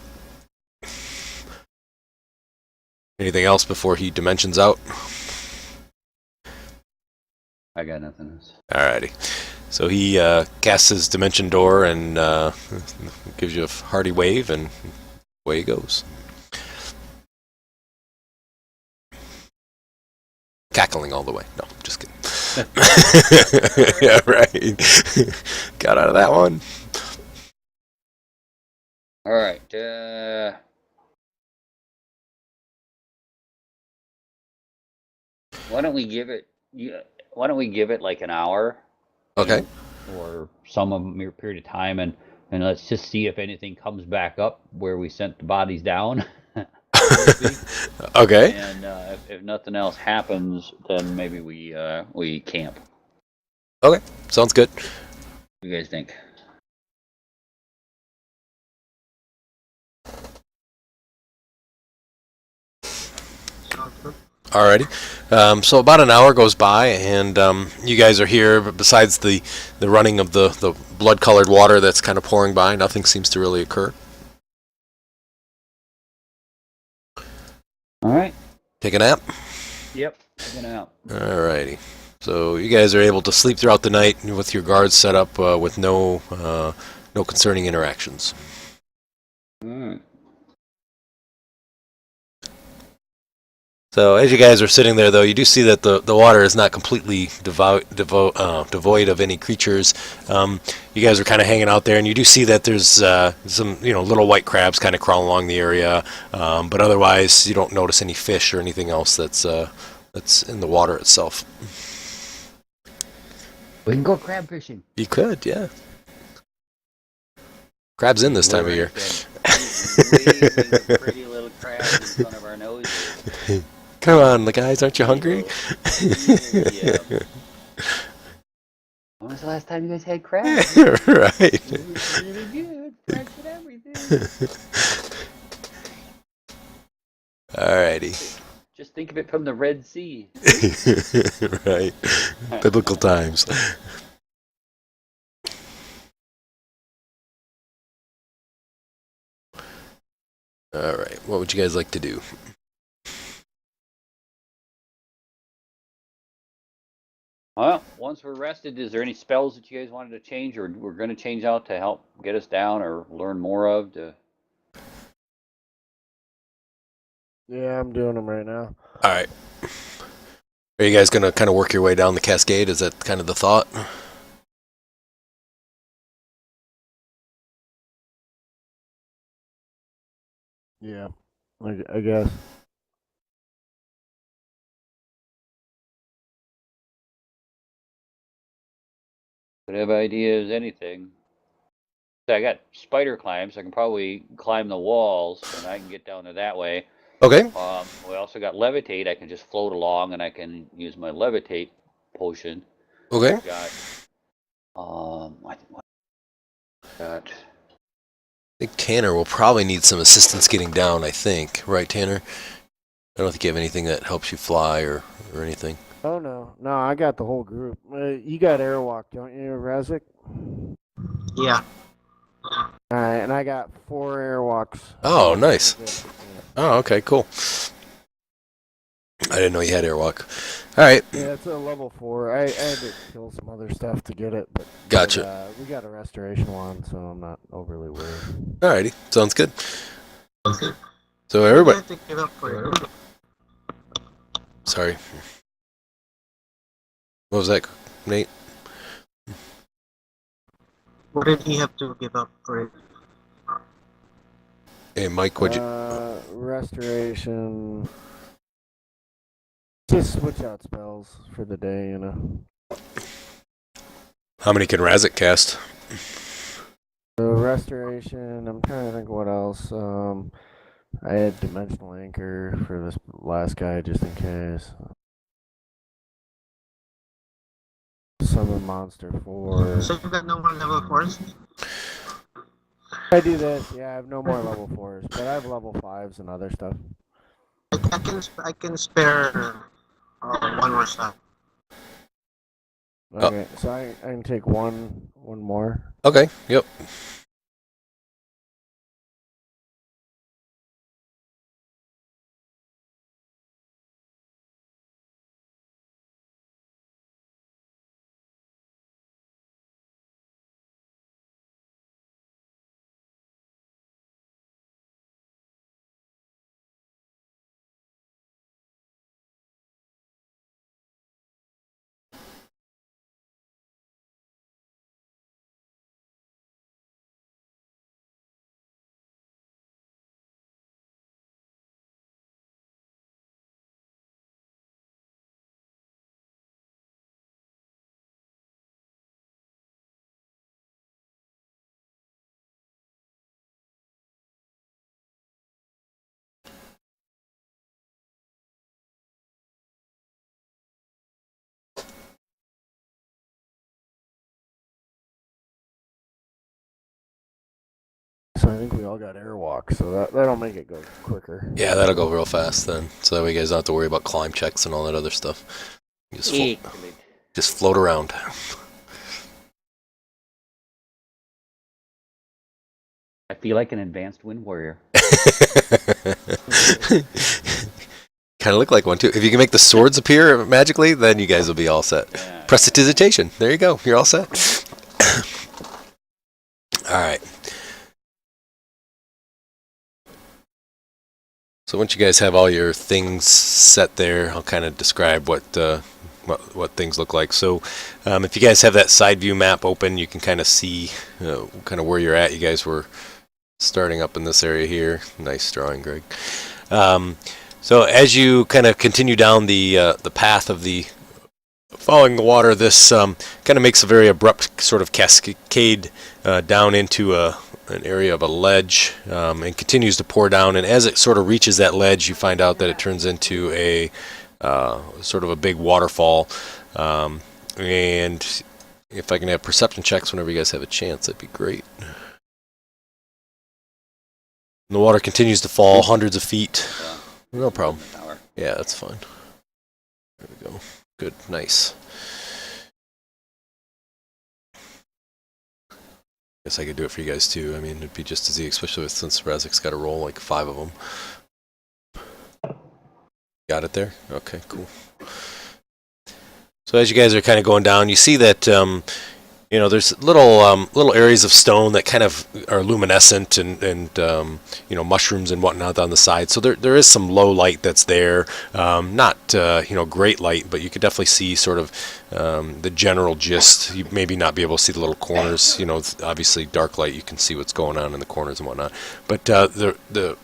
Anything else before he dimensions out? I got nothing else. Alrighty. So he casts his dimension door and gives you a hearty wave, and away he goes. Cackling all the way. No, just kidding. Yeah, right. Got out of that one. All right. Why don't we give it? Why don't we give it like an hour? Okay. Or some period of time, and let's just see if anything comes back up where we sent the bodies down. frisbee. Okay. And if nothing else happens, then maybe we camp. Okay. Sounds good. What do you guys think? Sounds good. Alrighty. So about an hour goes by, and you guys are here. But besides the running of the blood-colored water that's kind of pouring by, nothing seems to really occur. All right. Take a nap. Yep. Taking out. Alrighty. So you guys are able to sleep throughout the night with your guards set up with no concerning interactions. All right. So as you guys are sitting there, though, you do see that the water is not completely devoid of any creatures. You guys are kind of hanging out there, and you do see that there's some little white crabs kind of crawling along the area, but otherwise you don't notice any fish or anything else that's in the water itself. We can go crab fishing. You could, yeah. Crabs in this time of year. Waving the pretty little crabs in front of our noses. Come on, the guys, aren't you hungry? Yeah. When was the last time you guys had crabs? Right. It was really good. Fresh and everything. Alrighty. Just think of it from the Red Sea. Right. Biblical times. Alright, what would you guys like to do? Well, once we're rested, is there any spells that you guys wanted to change, or we're going to change out to help get us down, or learn more of? Yeah, I'm doing them right now. Alright. Are you guys going to kind of work your way down the cascade? Is that kind of the thought? Yeah, I guess. Could have ideas, anything. So I got spider climb, so I can probably climb the walls, and I can get down there that way. Okay. We also got levitate. I can just float along, and I can use my levitate potion. Okay. I've got got. I think Tanner will probably need some assistance getting down, I think. Right, Tanner? I don't think you have anything that helps you fly or anything. Oh no, I got the whole group. You got Airwalk, don't you, Razik? Yeah. All right, and I got 4 Airwalks. Oh, nice. Yeah. Oh, okay, cool. I didn't know you had airwalk. All right. Yeah, it's a level 4. I had to kill some other stuff to get it, but Gotcha. we got a restoration one, so I'm not overly worried. Alrighty, sounds good. Okay. So You everybody, have to give up for it. sorry. What was that, Nate? What did he have to give up for it? Hey, Mike, what'd you? Restoration. Just switch out spells for the day, you know. How many can Razik cast? So restoration. I'm trying to think what else. I had dimensional anchor for this last guy just in case. Summon monster 4. So you got no more level 4s? I do this, yeah. I have no more level 4s, but I have level 5s and other stuff. I can spare one more slot. Okay, so I can take one more. Okay, yep. So I think we all got airwalk, so that'll make it go quicker. Yeah, that'll go real fast then. So that way you guys don't have to worry about climb checks and all that other stuff. You just float around. I feel like an advanced wind warrior. Kind of look like one too. If you can make the swords appear magically, then you guys will be all set. Yeah. Prestidigitation. There you go. You're all set. All right. So once you guys have all your things set there, I'll kind of describe what things look like. So if you guys have that side view map open, you can kind of see kind of where you're at. You guys were starting up in this area here. Nice drawing, Greg. So as you kind of continue down the path of the following the water, this kind of makes a very abrupt sort of cascade down into an area of a ledge and continues to pour down. And as it sort of reaches that ledge, you find out that it turns into a sort of a big waterfall. And if I can have perception checks whenever you guys have a chance, that'd be great. And the water continues to fall hundreds of feet. No problem. Yeah, that's fine. There we go. Good. Nice. Guess I could do it for you guys too. I mean, it'd be just as easy, especially since Razik's got to roll like 5 of them. Got it there? Okay, cool. So as you guys are kind of going down, you see that there's little areas of stone that kind of are luminescent and mushrooms and whatnot on the side. So there is some low light that's there, not great light, but you could definitely see sort of the general gist. You maybe not be able to see the little corners. Obviously dark light, you can see what's going on in the corners and whatnot. But the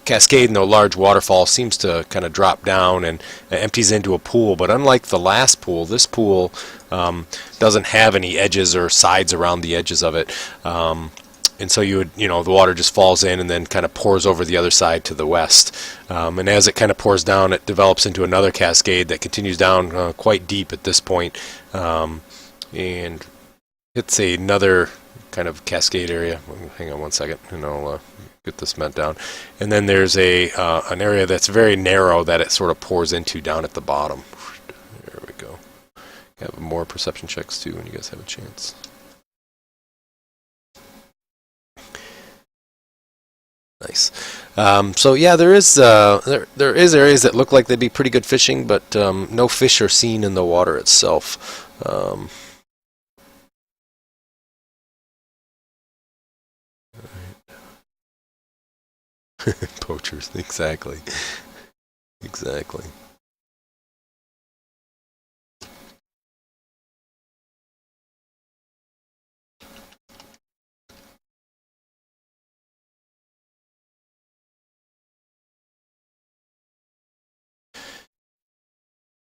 cascade and the large waterfall seems to kind of drop down and empties into a pool. But unlike the last pool, this pool doesn't have any edges or sides around the edges of it. And so the water just falls in and then kind of pours over the other side to the west. And as it kind of pours down, it develops into another cascade that continues down quite deep at this point. And it's another kind of cascade area. Hang on one second, and I'll get this meant down. And then there's an area that's very narrow that it sort of pours into down at the bottom. There we go. Have more perception checks too when you guys have a chance. Nice. So yeah, there is areas that look like they'd be pretty good fishing, but no fish are seen in the water itself. Poachers, exactly.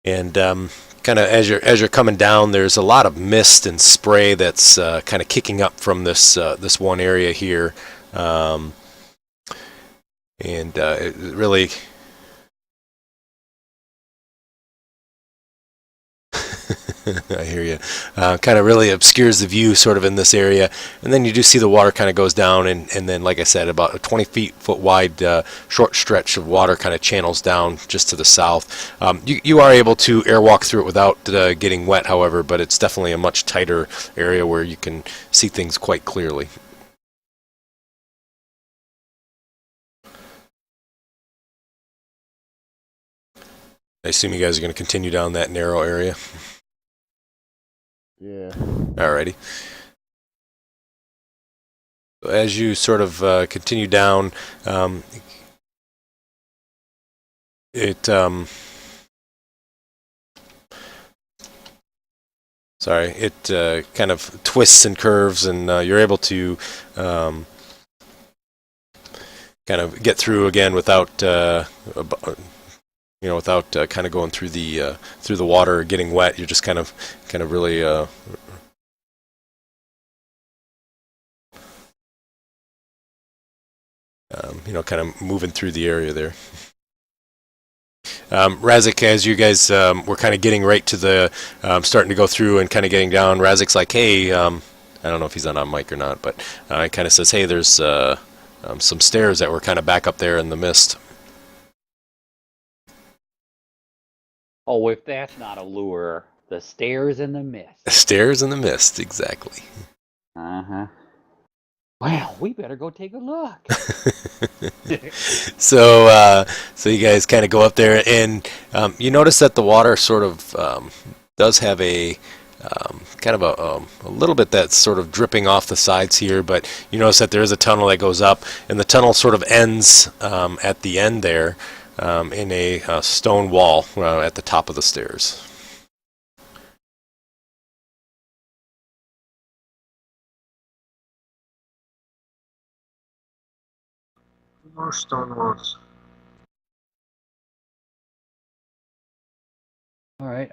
And kind of as you're coming down, there's a lot of mist and spray that's kind of kicking up from this one area here. It really I hear you. Kind of really obscures the view sort of in this area. And then you do see the water kind of goes down and then, like I said, about a 20-foot wide short stretch of water kind of channels down just to the south. You are able to airwalk through it without getting wet, however, but it's definitely a much tighter area where you can see things quite clearly. I assume you guys are going to continue down that narrow area. Yeah. Alrighty. So as you sort of continue down, it kind of twists and curves, and you're able to kind of get through again without without kind of going through the water or getting wet. You're just kind of really kind of moving through the area there. Razik, as you guys were kind of getting right to the starting to go through and kind of getting down, Razik's like, hey, I don't know if he's on mic or not, but he kind of says, "Hey, there's some stairs that were kind of back up there in the mist." Oh, if that's not a lure, the stairs in the mist. Stairs in the mist, exactly. Uh-huh. Well, we better go take a look. So you guys kind of go up there, and you notice that the water sort of does have a kind of a little bit that's sort of dripping off the sides here, but you notice that there is a tunnel that goes up, and the tunnel sort of ends at the end there in a stone wall at the top of the stairs. More stone walls. All right.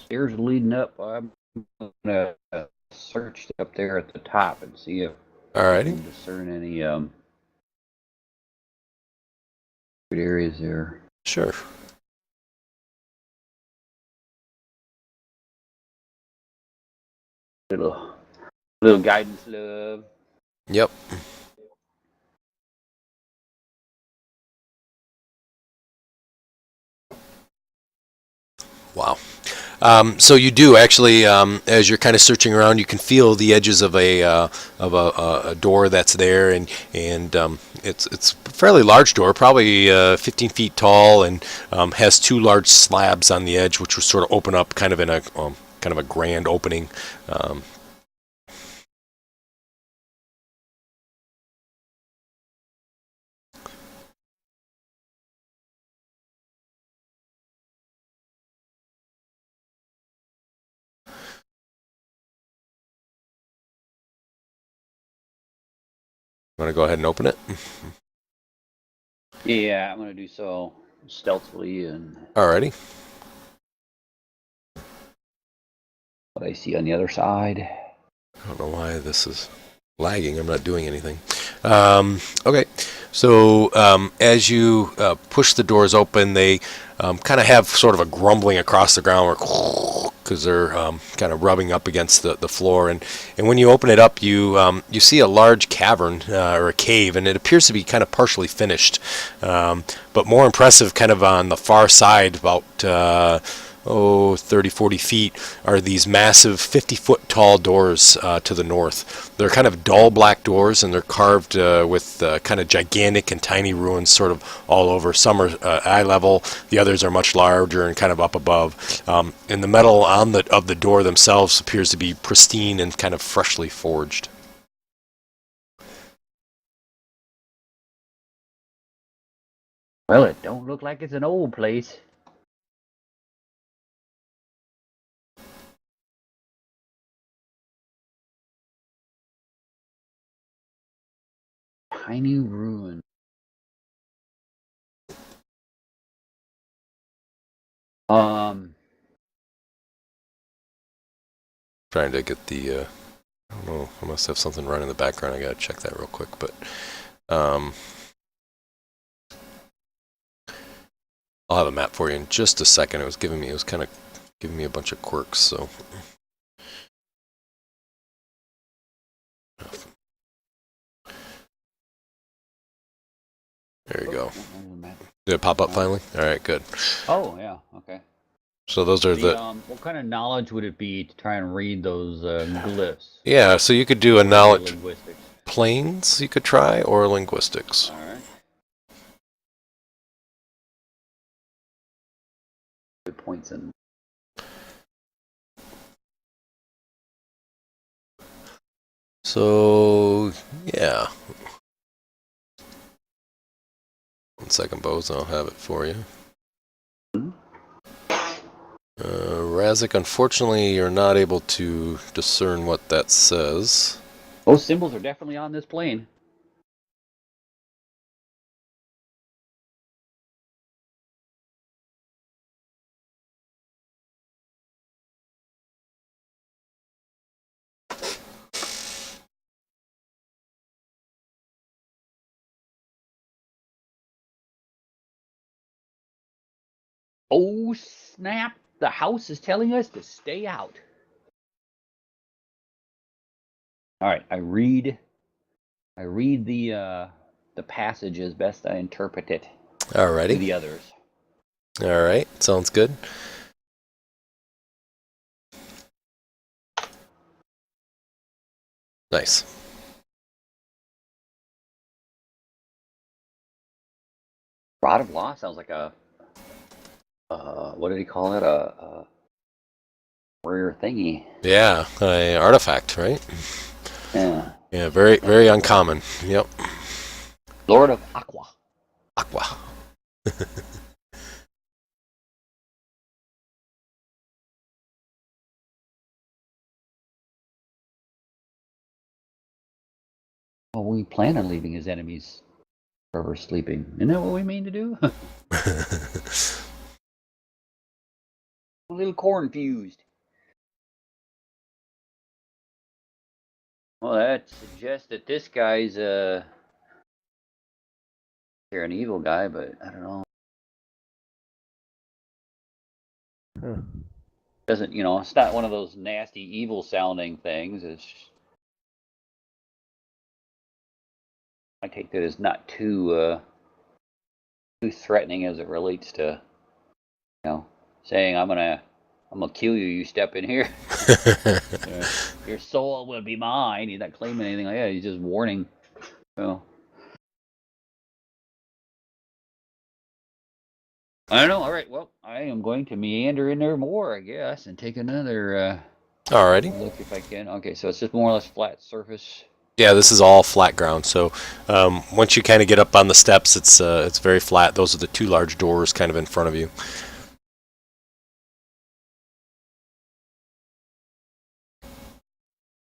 Stairs leading up. I'm gonna search up there at the top and see if I Alrighty. can discern any good areas there. Sure. Little guidance, love. Yep. Wow. So you do actually, as you're kind of searching around, you can feel the edges of a door that's there, and it's a fairly large door, probably 15 feet tall, and has two large slabs on the edge, which will sort of open up kind of in a kind of a grand opening. Want to go ahead and open it? Yeah, I'm gonna do so stealthily and Alrighty. what I see on the other side. I don't know why this is lagging. I'm not doing anything. Okay, so as you push the doors open, they kind of have sort of a grumbling across the ground because they're kind of rubbing up against the floor. And when you open it up, you see a large cavern or a cave, and it appears to be kind of partially finished. But more impressive, kind of on the far side, about 30, 40 feet, are these massive 50-foot tall doors to the north. They're kind of dull black doors, and they're carved with kind of gigantic and tiny ruins sort of all over. Some are eye level, the others are much larger and kind of up above. And the metal of the door themselves appears to be pristine and kind of freshly forged. Well, it don't look like it's an old place. Tiny ruin. Trying to get the I don't know, I must have something running in the background. I gotta check that real quick, but I'll have a map for you in just a second. It was kind of giving me a bunch of quirks, so. There you go. Did it pop up finally? All right, good. Oh yeah, okay. So those are the what kind of knowledge would it be to try and read those glyphs? yeah. So you could do a knowledge Linguistics. planes. You could try or linguistics. All right. Good points in. So yeah. 1 second, Bose, and I'll have it for you. Razik, unfortunately, you're not able to discern what that says. Those symbols are definitely on this plane. Oh snap! The house is telling us to stay out. All right, I read the passage as best I interpret it to Alrighty. the others. All right. Sounds good. Nice. Rod of Law sounds like a what did he call it? A rare thingy. Yeah, an artifact, right? Yeah. Yeah, very, very uncommon. Yep. Lord of Aqua. Aqua. Well, we plan on leaving his enemies forever sleeping. Isn't that what we mean to do? A little corn-fused. Well, that suggests that this guy's you're an evil guy, but I don't know. Huh. Doesn't it's not one of those nasty evil sounding things. I take that as not too threatening as it relates to saying I'm gonna kill you. You step in here, your soul will be mine. He's not claiming anything like that. He's just warning. I don't know. All right. Well, I am going to meander in there more, I guess, and take another Alrighty. look if I can. Okay, so it's just more or less flat surface. Yeah, this is all flat ground. So once you kind of get up on the steps, it's very flat. Those are the two large doors kind of in front of you.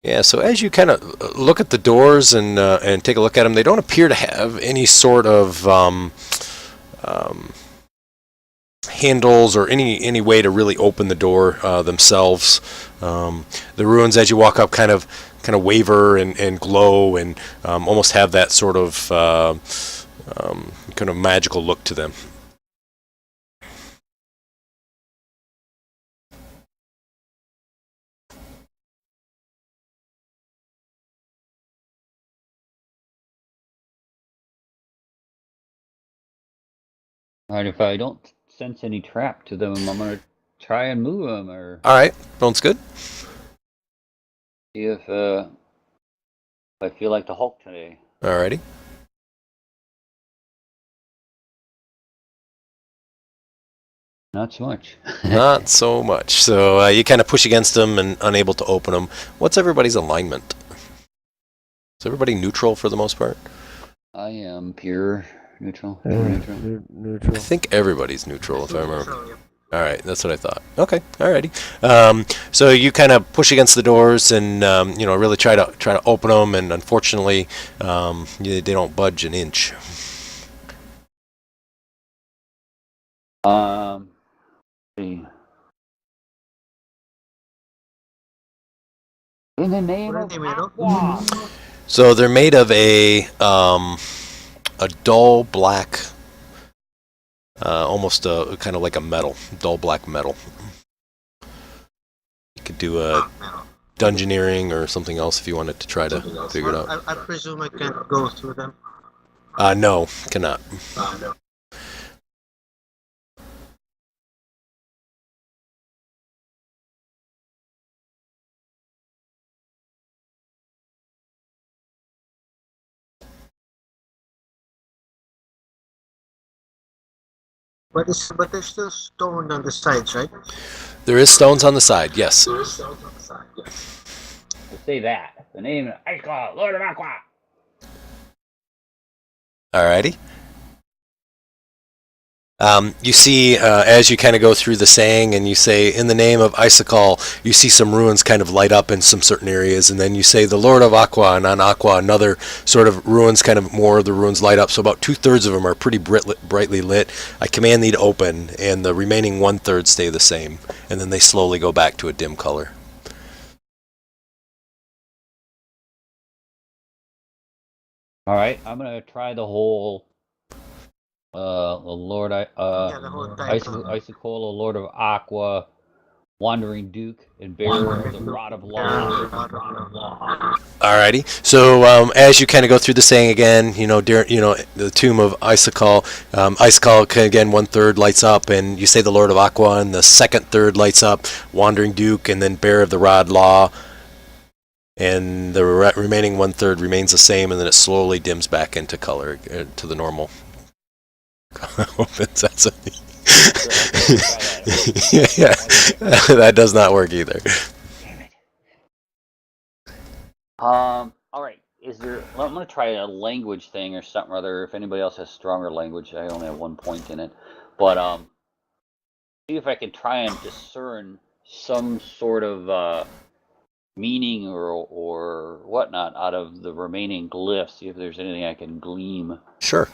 Yeah, so as you kind of look at the doors and take a look at them, they don't appear to have any sort of handles or any way to really open the door themselves. The ruins, as you walk up, kind of waver and glow and almost have that sort of kind of magical look to them. All right. If I don't sense any trap to them, I'm gonna try and move them or All right, sounds good. see if I feel like the Hulk today. Alrighty. Not so much. Not so much. So you kind of push against them and unable to open them. What's everybody's alignment? Is everybody neutral for the most part? I am pure neutral. Pure Yeah, neutral. neutral. I think everybody's neutral, if I remember. So, yeah. All right, that's what I thought. Okay, alrighty. So you kind of push against the doors and really try to open them, and unfortunately, they don't budge an inch. See. In the name What are of they made of? Aqua. So they're made of a dull black, almost kind of like a metal, dull black metal. You could do a dungeoneering or something else if you wanted to try to figure it out. I presume I can't go through them. No, cannot. But there's still stone on the sides, right? There is stones on the side, yes. Let's say that. The name of Aqua, Lord of Aqua. Alrighty. You see, as you kind of go through the saying and you say, in the name of Icicle, you see some ruins kind of light up in some certain areas, and then you say, the Lord of Aqua, and on Aqua, another sort of ruins, kind of more of the ruins light up, so about 2/3 of them are pretty brightly lit. I command thee to open, and the remaining 1/3 stay the same, and then they slowly go back to a dim color. All right, I'm gonna try the whole. Lord, Yeah, the whole title. Icicle, Lord of Aqua, Wandering Duke, and bearer of the Rod of Law. Alrighty. So as you kind of go through the saying again, the tomb of Icicle, Icicle again 1/3 lights up, and you say the Lord of Aqua, and the second third lights up, Wandering Duke, and then bearer of the Rod Law, and the remaining 1/3 remains the same, and then it slowly dims back into color to the normal. That's yeah, that does not work either. Damn it. All right. I'm gonna try a language thing or something or other. If anybody else has stronger language, I only have 1 point in it. But see if I can try and discern some sort of meaning or whatnot out of the remaining glyphs. See if there's anything I can glean. Sure.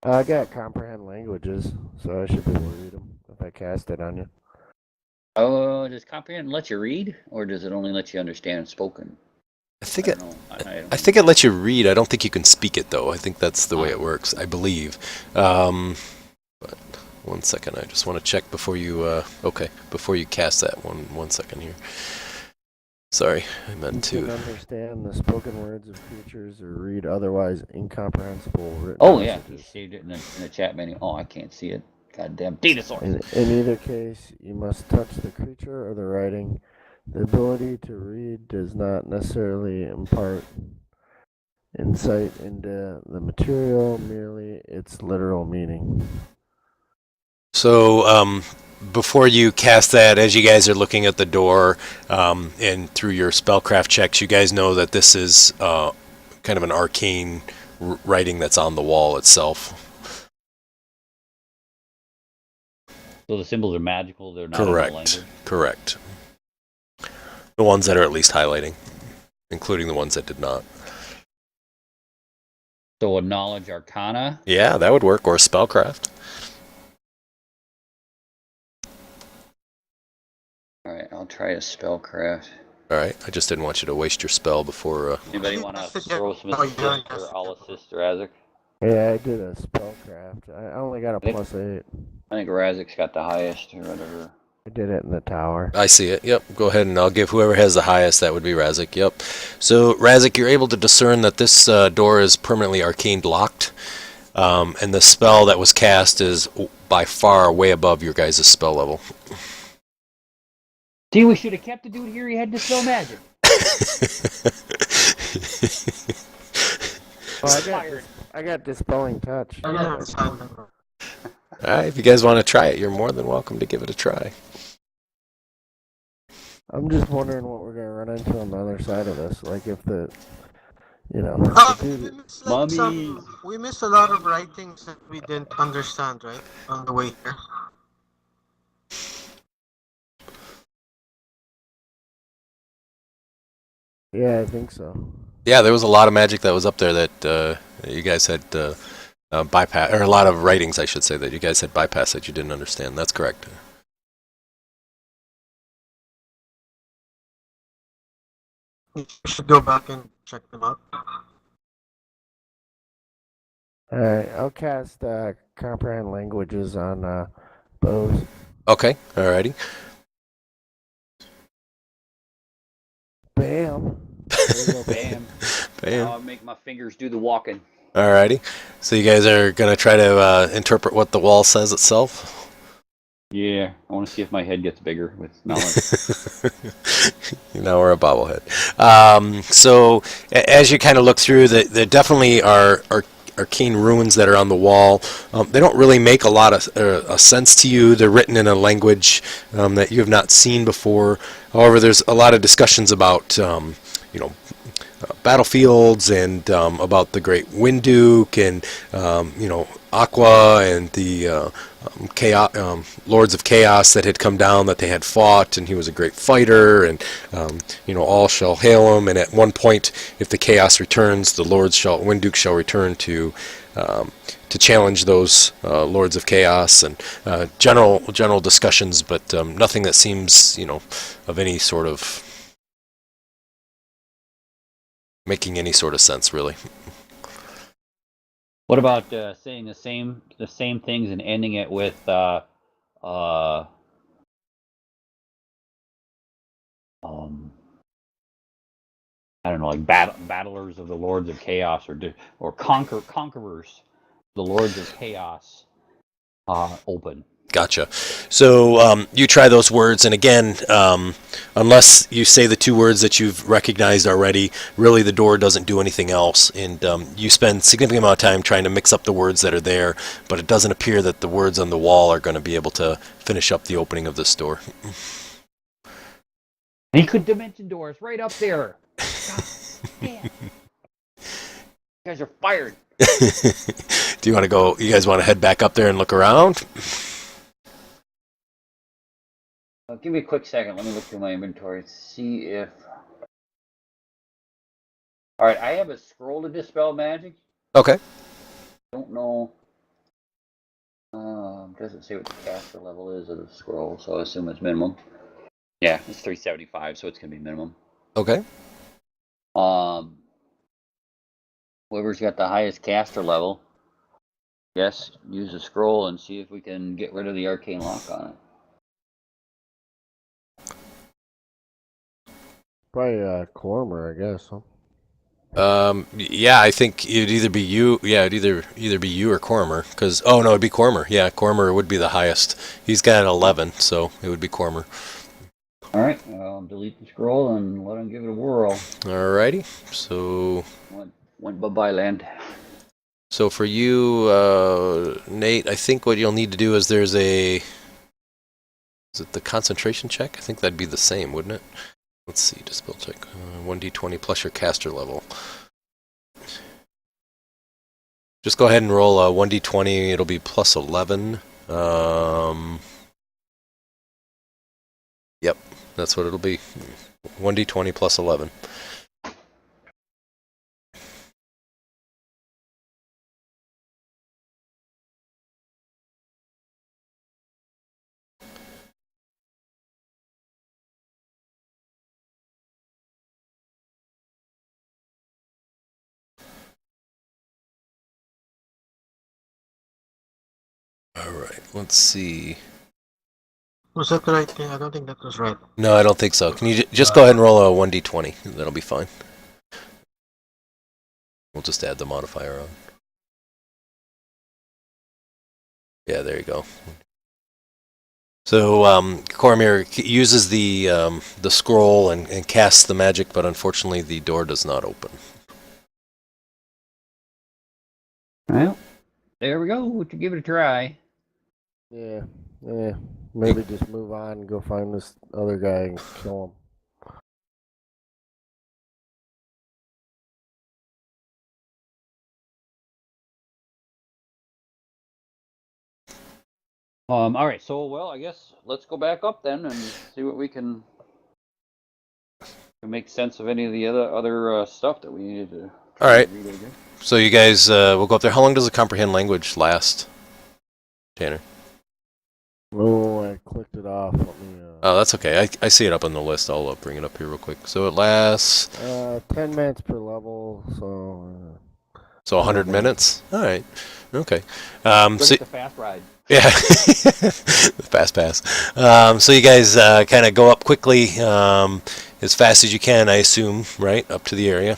I got comprehend languages, so I should be able to read them if I cast it on you. Oh, does comprehend let you read, or does it only let you understand spoken? I think I it. don't know. I think it lets you read. I don't think you can speak it though. I think that's the way it works. I believe. But 1 second. I just want to check before you. Before you cast that. One second here. Sorry, I meant You to. can understand the spoken words of creatures or read otherwise incomprehensible written Oh yeah, he messages. saved it in the chat menu. Oh, I can't see it. Goddamn data source. In either case, you must touch the creature or the writing. The ability to read does not necessarily impart insight into the material, merely its literal meaning. So before you cast that, as you guys are looking at the door and through your spellcraft checks, you guys know that this is kind of an arcane writing that's on the wall itself. So the symbols are magical. They're not in the language. Correct. The ones that are at least highlighting, including the ones that did not. So a knowledge arcana. Yeah, that would work, or spellcraft. All right, I'll try a spellcraft. All right, I just didn't want you to waste your spell before. Anybody want to throw some assist, or I'll assist Razak? Yeah, I did a spellcraft. I only got a +8. I think Razak's got the highest or whatever. I did it in the tower. I see it. Yep. Go ahead and I'll give whoever has the highest. That would be Razak. Yep. So Razak, you're able to discern that this door is permanently arcane locked, and the spell that was cast is by far way above your guys' spell level. See, we should have kept the dude here. He had dispel magic. Well, I got dispelling touch. All right. If you guys want to try it, you're more than welcome to give it a try. I'm just wondering what we're gonna run into on the other side of this. Like if the Mummies. We missed a lot of writings that we didn't understand, right? On the way here. Yeah, I think so. Yeah, there was a lot of magic that was up there that you guys had bypass, or a lot of writings, I should say, that you guys had bypassed that you didn't understand. That's correct. We should go back and check them out. Alright, I'll cast comprehend languages on bows. Okay, alrighty. Bam. Bam. Bam. Now I'll make my fingers do the walking. Alrighty. So you guys are going to try to interpret what the wall says itself? Yeah, I want to see if my head gets bigger with knowledge. Now we're a bobblehead. So as you kind of look through, there definitely are arcane runes that are on the wall. They don't really make a lot of sense to you. They're written in a language that you have not seen before. However, there's a lot of discussions about battlefields and about the Great Wind Duke and Aqua and the Lords of Chaos that had come down, that they had fought, and he was a great fighter, and all shall hail him. And at one point, if the Chaos returns, the Wind Duke shall return to challenge those Lords of Chaos, and general discussions, but nothing that seems of any sort of making any sort of sense, really. What about saying the same things and ending it with uh, um, I don't know, like battlers of the Lords of Chaos, or conquerors, the Lords of Chaos, open. Gotcha. So you try those words, and again, unless you say the two words that you've recognized already, really the door doesn't do anything else. And you spend significant amount of time trying to mix up the words that are there, but it doesn't appear that the words on the wall are going to be able to finish up the opening of this door. He could dimension doors right up there. God damn. You guys are fired. Do you want to go? You guys want to head back up there and look around? Give me a quick second. Let me look through my inventory. See if. All right, I have a scroll to dispel magic. Okay. Don't know. Doesn't say what the caster level is of the scroll, so I assume it's minimum. Yeah, it's 375, so it's gonna be minimum. Okay. Whoever's got the highest caster level, yes, use the scroll and see if we can get rid of the arcane lock on it. Probably Cormer, I guess. Huh? Yeah, I think it'd either be you. Yeah, it'd either be you or Cormer. Because it'd be Cormer. Yeah, Cormer would be the highest. He's got an 11, so it would be Cormer. All right, I'll delete the scroll and let him give it a whirl. Alrighty. So went bye-bye land. So for you, Nate, I think what you'll need to do is is it the concentration check? I think that'd be the same, wouldn't it? Let's see, dispel check. 1d20 plus your caster level. Just go ahead and roll 1d20. It'll be plus 11. Yep, that's what it'll be. 1d20 plus 11. All right, let's see. Was that the right thing? I don't think that was right. No, I don't think so. Can you just go ahead and roll a 1d20? That'll be fine. We'll just add the modifier on. Yeah, there you go. So Cormir uses the scroll and casts the magic, but unfortunately the door does not open. Well, there we go. Would you give it a try? Yeah. Maybe just move on and go find this other guy and kill him. All right. So, I guess let's go back up then and see what we can make sense of any of the other stuff that we needed to. All right. So you guys will go up there. How long does the comprehend language last, Tanner? Oh, I clicked it off. Let me. Oh, that's okay. I see it up on the list. I'll bring it up here real quick. So it lasts. 10 minutes per level. So 100 minutes. All right. Okay. So the fast ride. Yeah, the fast pass. So you guys kind of go up quickly, as fast as you can, I assume, right, up to the area.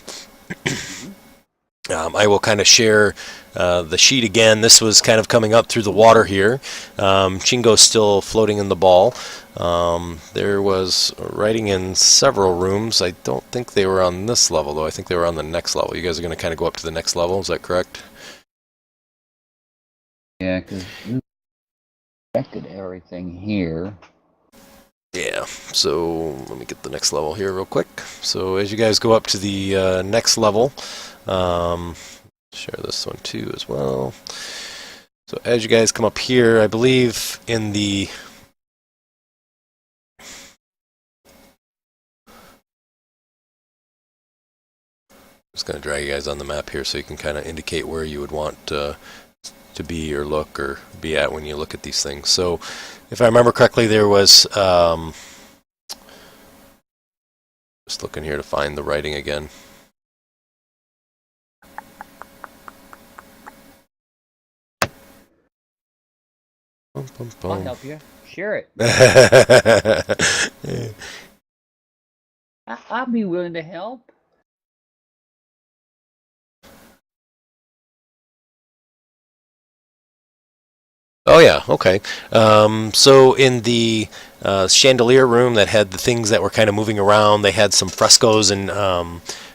I will kind of share the sheet again. This was kind of coming up through the water here. Shingo's still floating in the ball. There was writing in several rooms. I don't think they were on this level, though. I think they were on the next level. You guys are going to kind of go up to the next level. Is that correct? Yeah, because affected everything here. Yeah, so let me get the next level here real quick. So as you guys go up to the next level, share this one too as well. So as you guys come up here, I believe in the just going to drag you guys on the map here so you can kind of indicate where you would want to be or look or be at when you look at these things. So if I remember correctly, there was just looking here to find the writing again. I'll help you. Share it. I'll be willing to help. Oh yeah, okay. So in the chandelier room that had the things that were kind of moving around, they had some frescoes and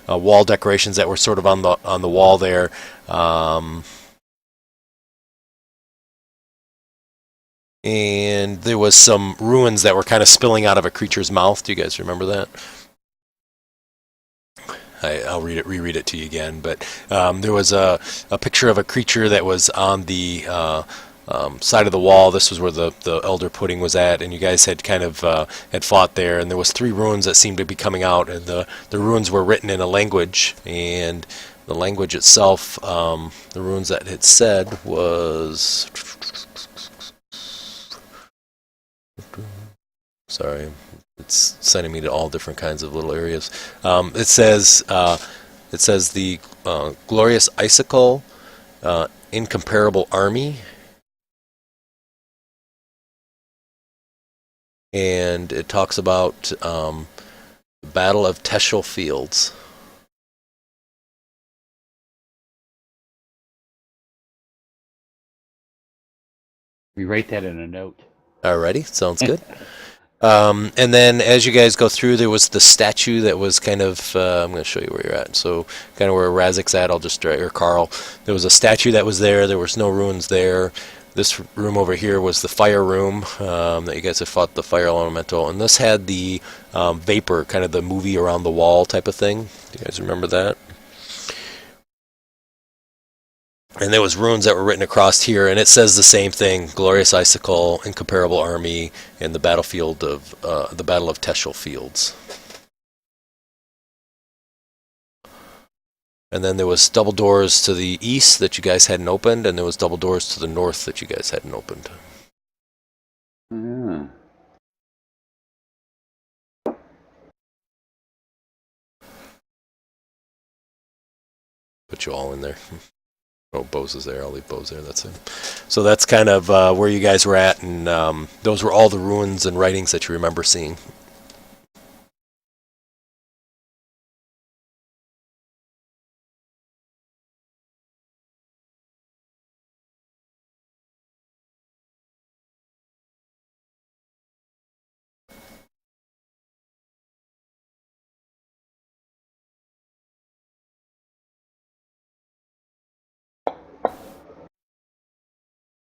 wall decorations that were sort of on the wall there. And there was some ruins that were kind of spilling out of a creature's mouth. Do you guys remember that? I'll reread it to you again. But there was a picture of a creature that was on the side of the wall. This was where the elder pudding was at, and you guys had kind of had fought there. And there was 3 runes that seemed to be coming out, and the runes were written in a language, and the language itself, the runes that it said was. Sorry, it's sending me to all different kinds of little areas. It says the glorious icicle, incomparable army, and it talks about the Battle of Teschel Fields. We write that in a note. Alrighty, sounds good. And then as you guys go through, there was the statue that was kind of, I'm going to show you where you're at. So kind of where Razik's at, I'll just or Carl. There was a statue that was there. There was no runes there. This room over here was the fire room that you guys had fought the fire elemental. And this had the vapor, kind of the movie around the wall type of thing. Do you guys remember that? And there was runes that were written across here, and it says the same thing: glorious icicle, incomparable army, and the battlefield of the Battle of Teschel Fields. And then there was double doors to the east that you guys hadn't opened, and there was double doors to the north that you guys hadn't opened. Yeah. Put you all in there. Oh, Bose is there. I'll leave Bose there. That's it. So that's kind of where you guys were at, and those were all the ruins and writings that you remember seeing.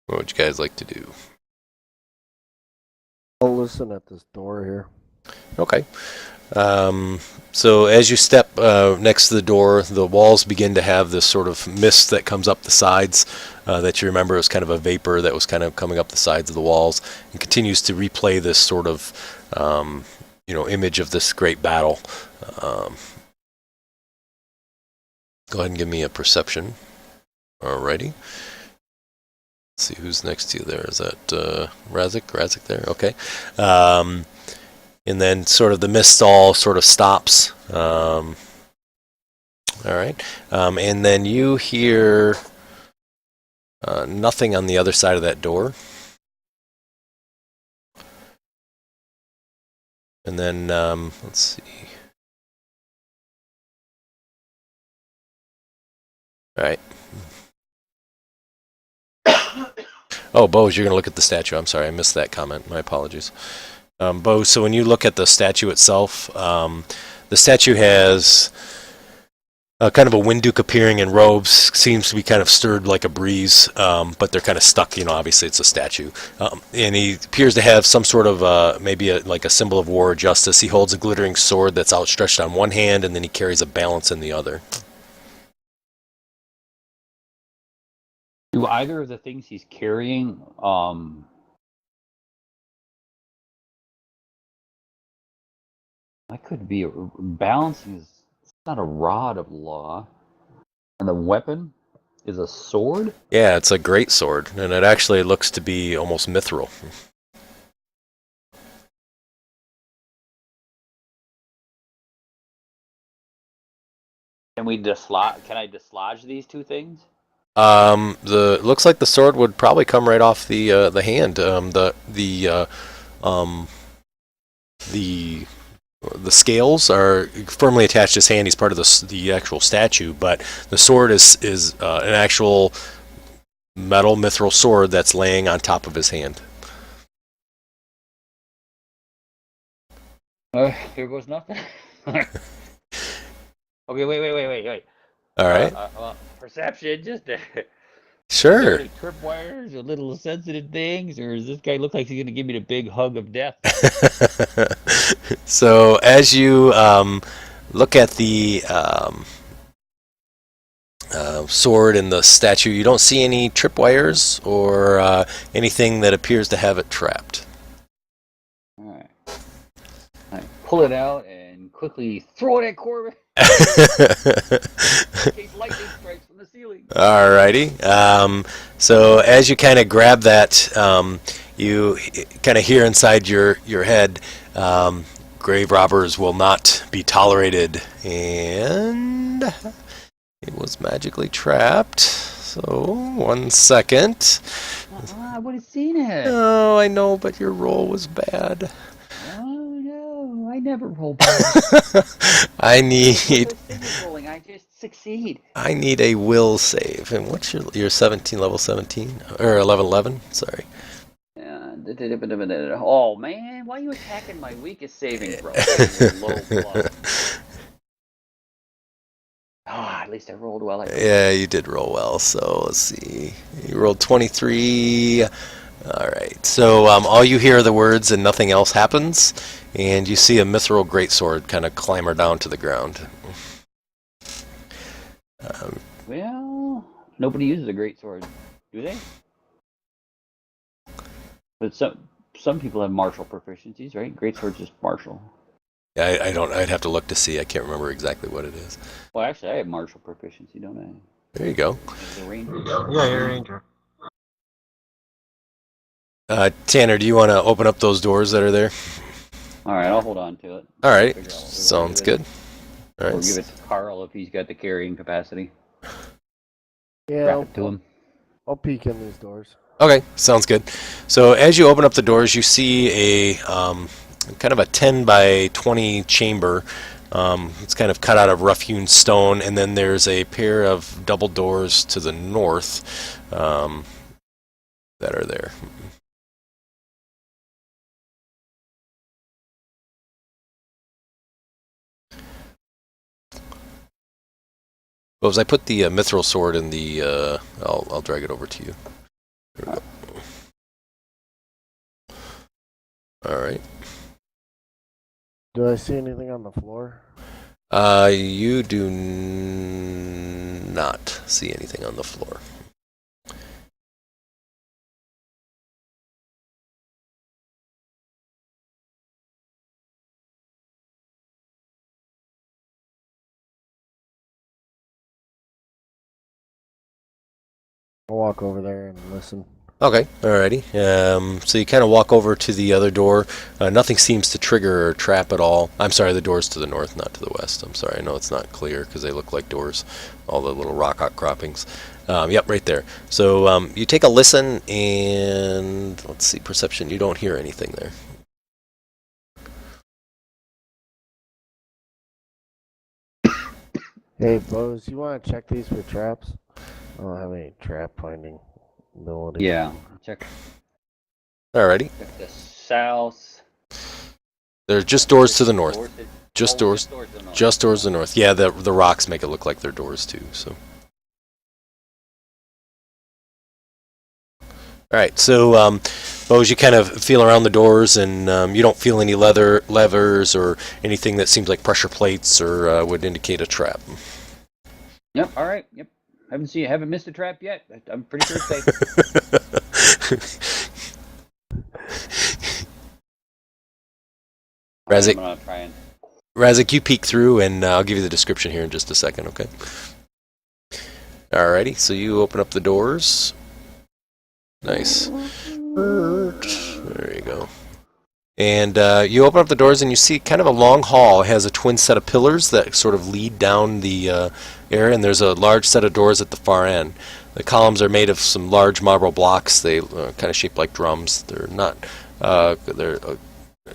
What would you guys like to do? I'll listen at this door here. Okay. So as you step next to the door, the walls begin to have this sort of mist that comes up the sides that you remember as kind of a vapor that was kind of coming up the sides of the walls and continues to replay this sort of image of this great battle. Go ahead and give me a perception. Alrighty. Let's see who's next to you there. Is that Razik? Razik there? Okay. And then sort of the mist all sort of stops. All right. And then you hear nothing on the other side of that door. And then, let's see. All right. Oh, Bose, you're going to look at the statue. I'm sorry, I missed that comment. My apologies. Bose, so when you look at the statue itself, the statue has kind of a Winduke appearing in robes, seems to be kind of stirred like a breeze, but they're kind of stuck, obviously it's a statue. And he appears to have some sort of, maybe like a symbol of war or justice. He holds a glittering sword that's outstretched on one hand, and then he carries a balance in the other. Do either of the things he's carrying that could be balancing is not a rod of law, and the weapon is a sword? Yeah, it's a great sword, and it actually looks to be almost mithril. Can I dislodge these two things? Looks like the sword would probably come right off the hand. The scales are firmly attached to his hand. He's part of the actual statue, but the sword is an actual metal mithril sword that's laying on top of his hand. Here goes nothing. Okay, wait. All right. Perception, just is there Sure. any tripwires or little sensitive things, or does this guy look like he's gonna give me the big hug of death? So as you look at the sword and the statue, you don't see any tripwires or anything that appears to have it trapped. All right. I pull it out and quickly throw it at Corbin in case lightning strikes from the ceiling. Alrighty. So as you kind of grab that, you kind of hear inside your head, grave robbers will not be tolerated, and it was magically trapped. So 1 second. I would have seen it. Oh, I know, but your roll was bad. Oh no, I never roll bad. I need Rolling, I just succeed. I need a will save. And what's your 17 level 17 or 11? Sorry. Oh man, why are you attacking my weakest saving throw? Low blood. At least I rolled well. Yeah, you did roll well. So let's see. You rolled 23. All right. So all you hear are the words and nothing else happens. And you see a mithril greatsword kind of clamber down to the ground. Well, nobody uses a greatsword, do they? But some people have martial proficiencies, right? Greatsword's just martial. I don't. I'd have to look to see. I can't remember exactly what it is. Well, actually, I have martial proficiency, don't I? There you go. As a ranger. Yeah, you're a ranger. Tanner, do you want to open up those doors that are there? All right, I'll hold on to it. All right. Figure out what we Sounds wanna do with good. it. All Or right. give it to Carl if he's got the carrying capacity. Yeah, Wrap it to him. I'll peek in these doors. Okay, sounds good. So as you open up the doors, you see a kind of a 10 by 20 chamber. It's kind of cut out of rough-hewn stone, and then there's a pair of double doors to the north that are there. Well, as I put the mithril sword in the, I'll drag it over to you. There we go. All right. Do I see anything on the floor? You do not see anything on the floor. I'll walk over there and listen. Okay, alrighty. So you kind of walk over to the other door. Nothing seems to trigger or trap at all. I'm sorry, the door's to the north, not to the west. I'm sorry, I know it's not clear because they look like doors, all the little rock outcroppings. Yep, right there. So you take a listen, and let's see, perception. You don't hear anything there. Hey, Bose, you want to check these for traps? I don't have any trap finding ability. Yeah. Check Alrighty. the south. There's just doors to the north. Just doors. Doors to the north. Just doors to the north. Yeah, the rocks make it look like they're doors too. So. All right, so Bose, you kind of feel around the doors, and you don't feel any levers or anything that seems like pressure plates or would indicate a trap. Yep. All right. Yep. Haven't missed a trap yet. I'm pretty sure it's safe. Razik, I'm gonna try and. Razik, you peek through, and I'll give you the description here in just a second, okay? Alrighty, so you open up the doors. Nice. There you go. And you open up the doors and you see kind of a long hall. It has a twin set of pillars that sort of lead down the area, and there's a large set of doors at the far end. The columns are made of some large marble blocks. They kind of shaped like drums. They're not. They're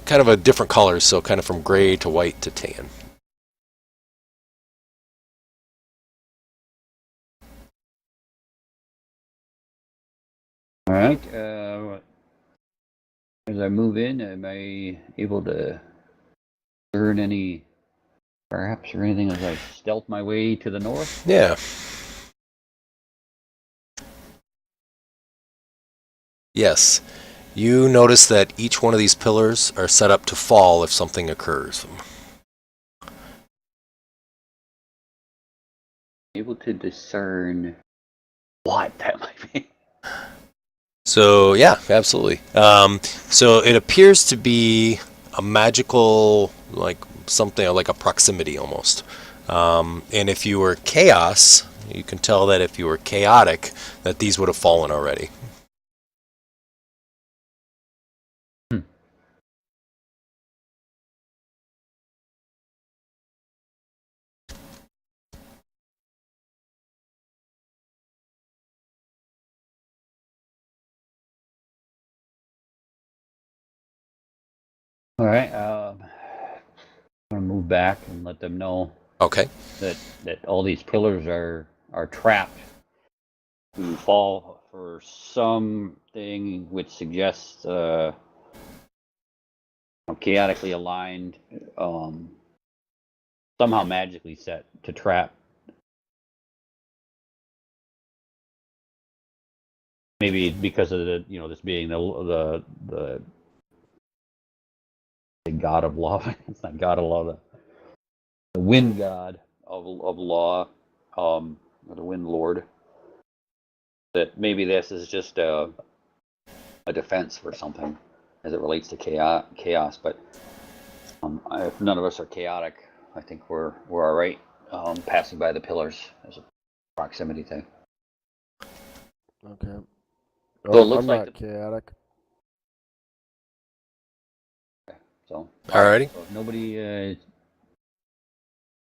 kind of a different colors, so kind of from gray to white to tan. All right. As I move in, am I able to learn any traps or anything as I stealth my way to the north? Yeah. Yes. You notice that each one of these pillars are set up to fall if something occurs. Able to discern what that might be. So yeah, absolutely. So it appears to be a magical, like something like a proximity almost. And if you were chaos, you can tell that if you were chaotic, that these would have fallen already. All right. I'm gonna move back and let them know Okay. that all these pillars are trapped to fall for something which suggests chaotically aligned, somehow magically set to trap. Maybe because of the this being the god of law. It's not god of law. The wind god of law, or the wind lord. That maybe this is just a defense for something as it relates to chaos. But if none of us are chaotic, I think we're all right. Passing by the pillars as a proximity thing. Okay. So it looks I'm like not chaotic. So Alrighty. so if nobody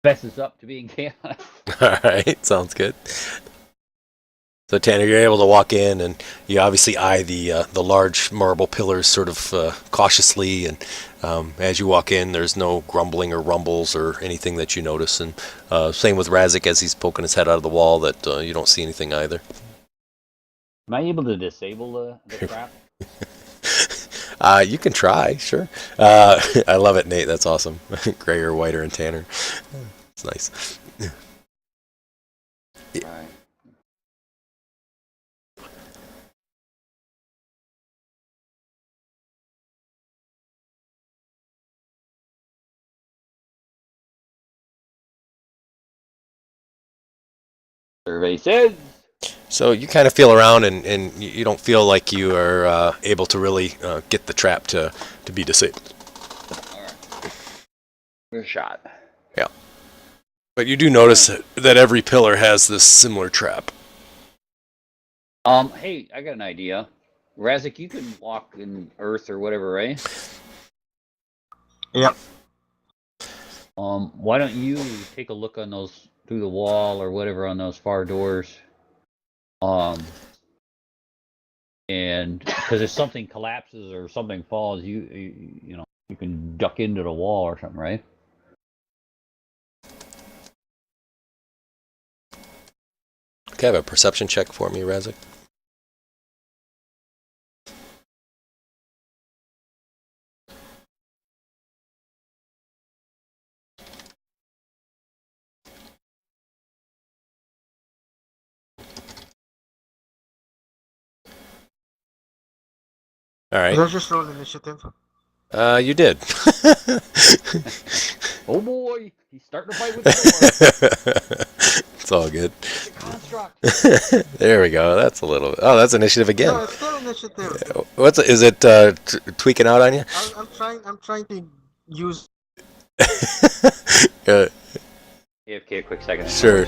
fesses up to being chaotic. All right. Sounds good. So Tanner, you're able to walk in, and you obviously eye the large marble pillars sort of cautiously. And as you walk in, there's no grumbling or rumbles or anything that you notice. And same with Razik as he's poking his head out of the wall, that you don't see anything either. Am I able to disable the trap? You can try, sure. I love it, Nate. That's awesome. Grayer, whiter, and Tanner. It's nice. Right. Survey says. So you kind of feel around, and you don't feel like you are able to really get the trap to be disabled. All right. Good shot. Yeah. But you do notice that every pillar has this similar trap. Hey, I got an idea. Razik, you can walk in earth or whatever, right? Yep. Why don't you take a look on those through the wall or whatever on those far doors? And because if something collapses or something falls, you can duck into the wall or something, right? Okay, have a perception check for me, Razik. All right. Did I just roll initiative? You did. Oh boy, he's starting to fight with the It's all good. construct. There we go. That's a little. Oh, that's initiative again. No, it's still initiative. Is it tweaking out on you? I'm trying to use. Uh, AFK a quick second. Sure.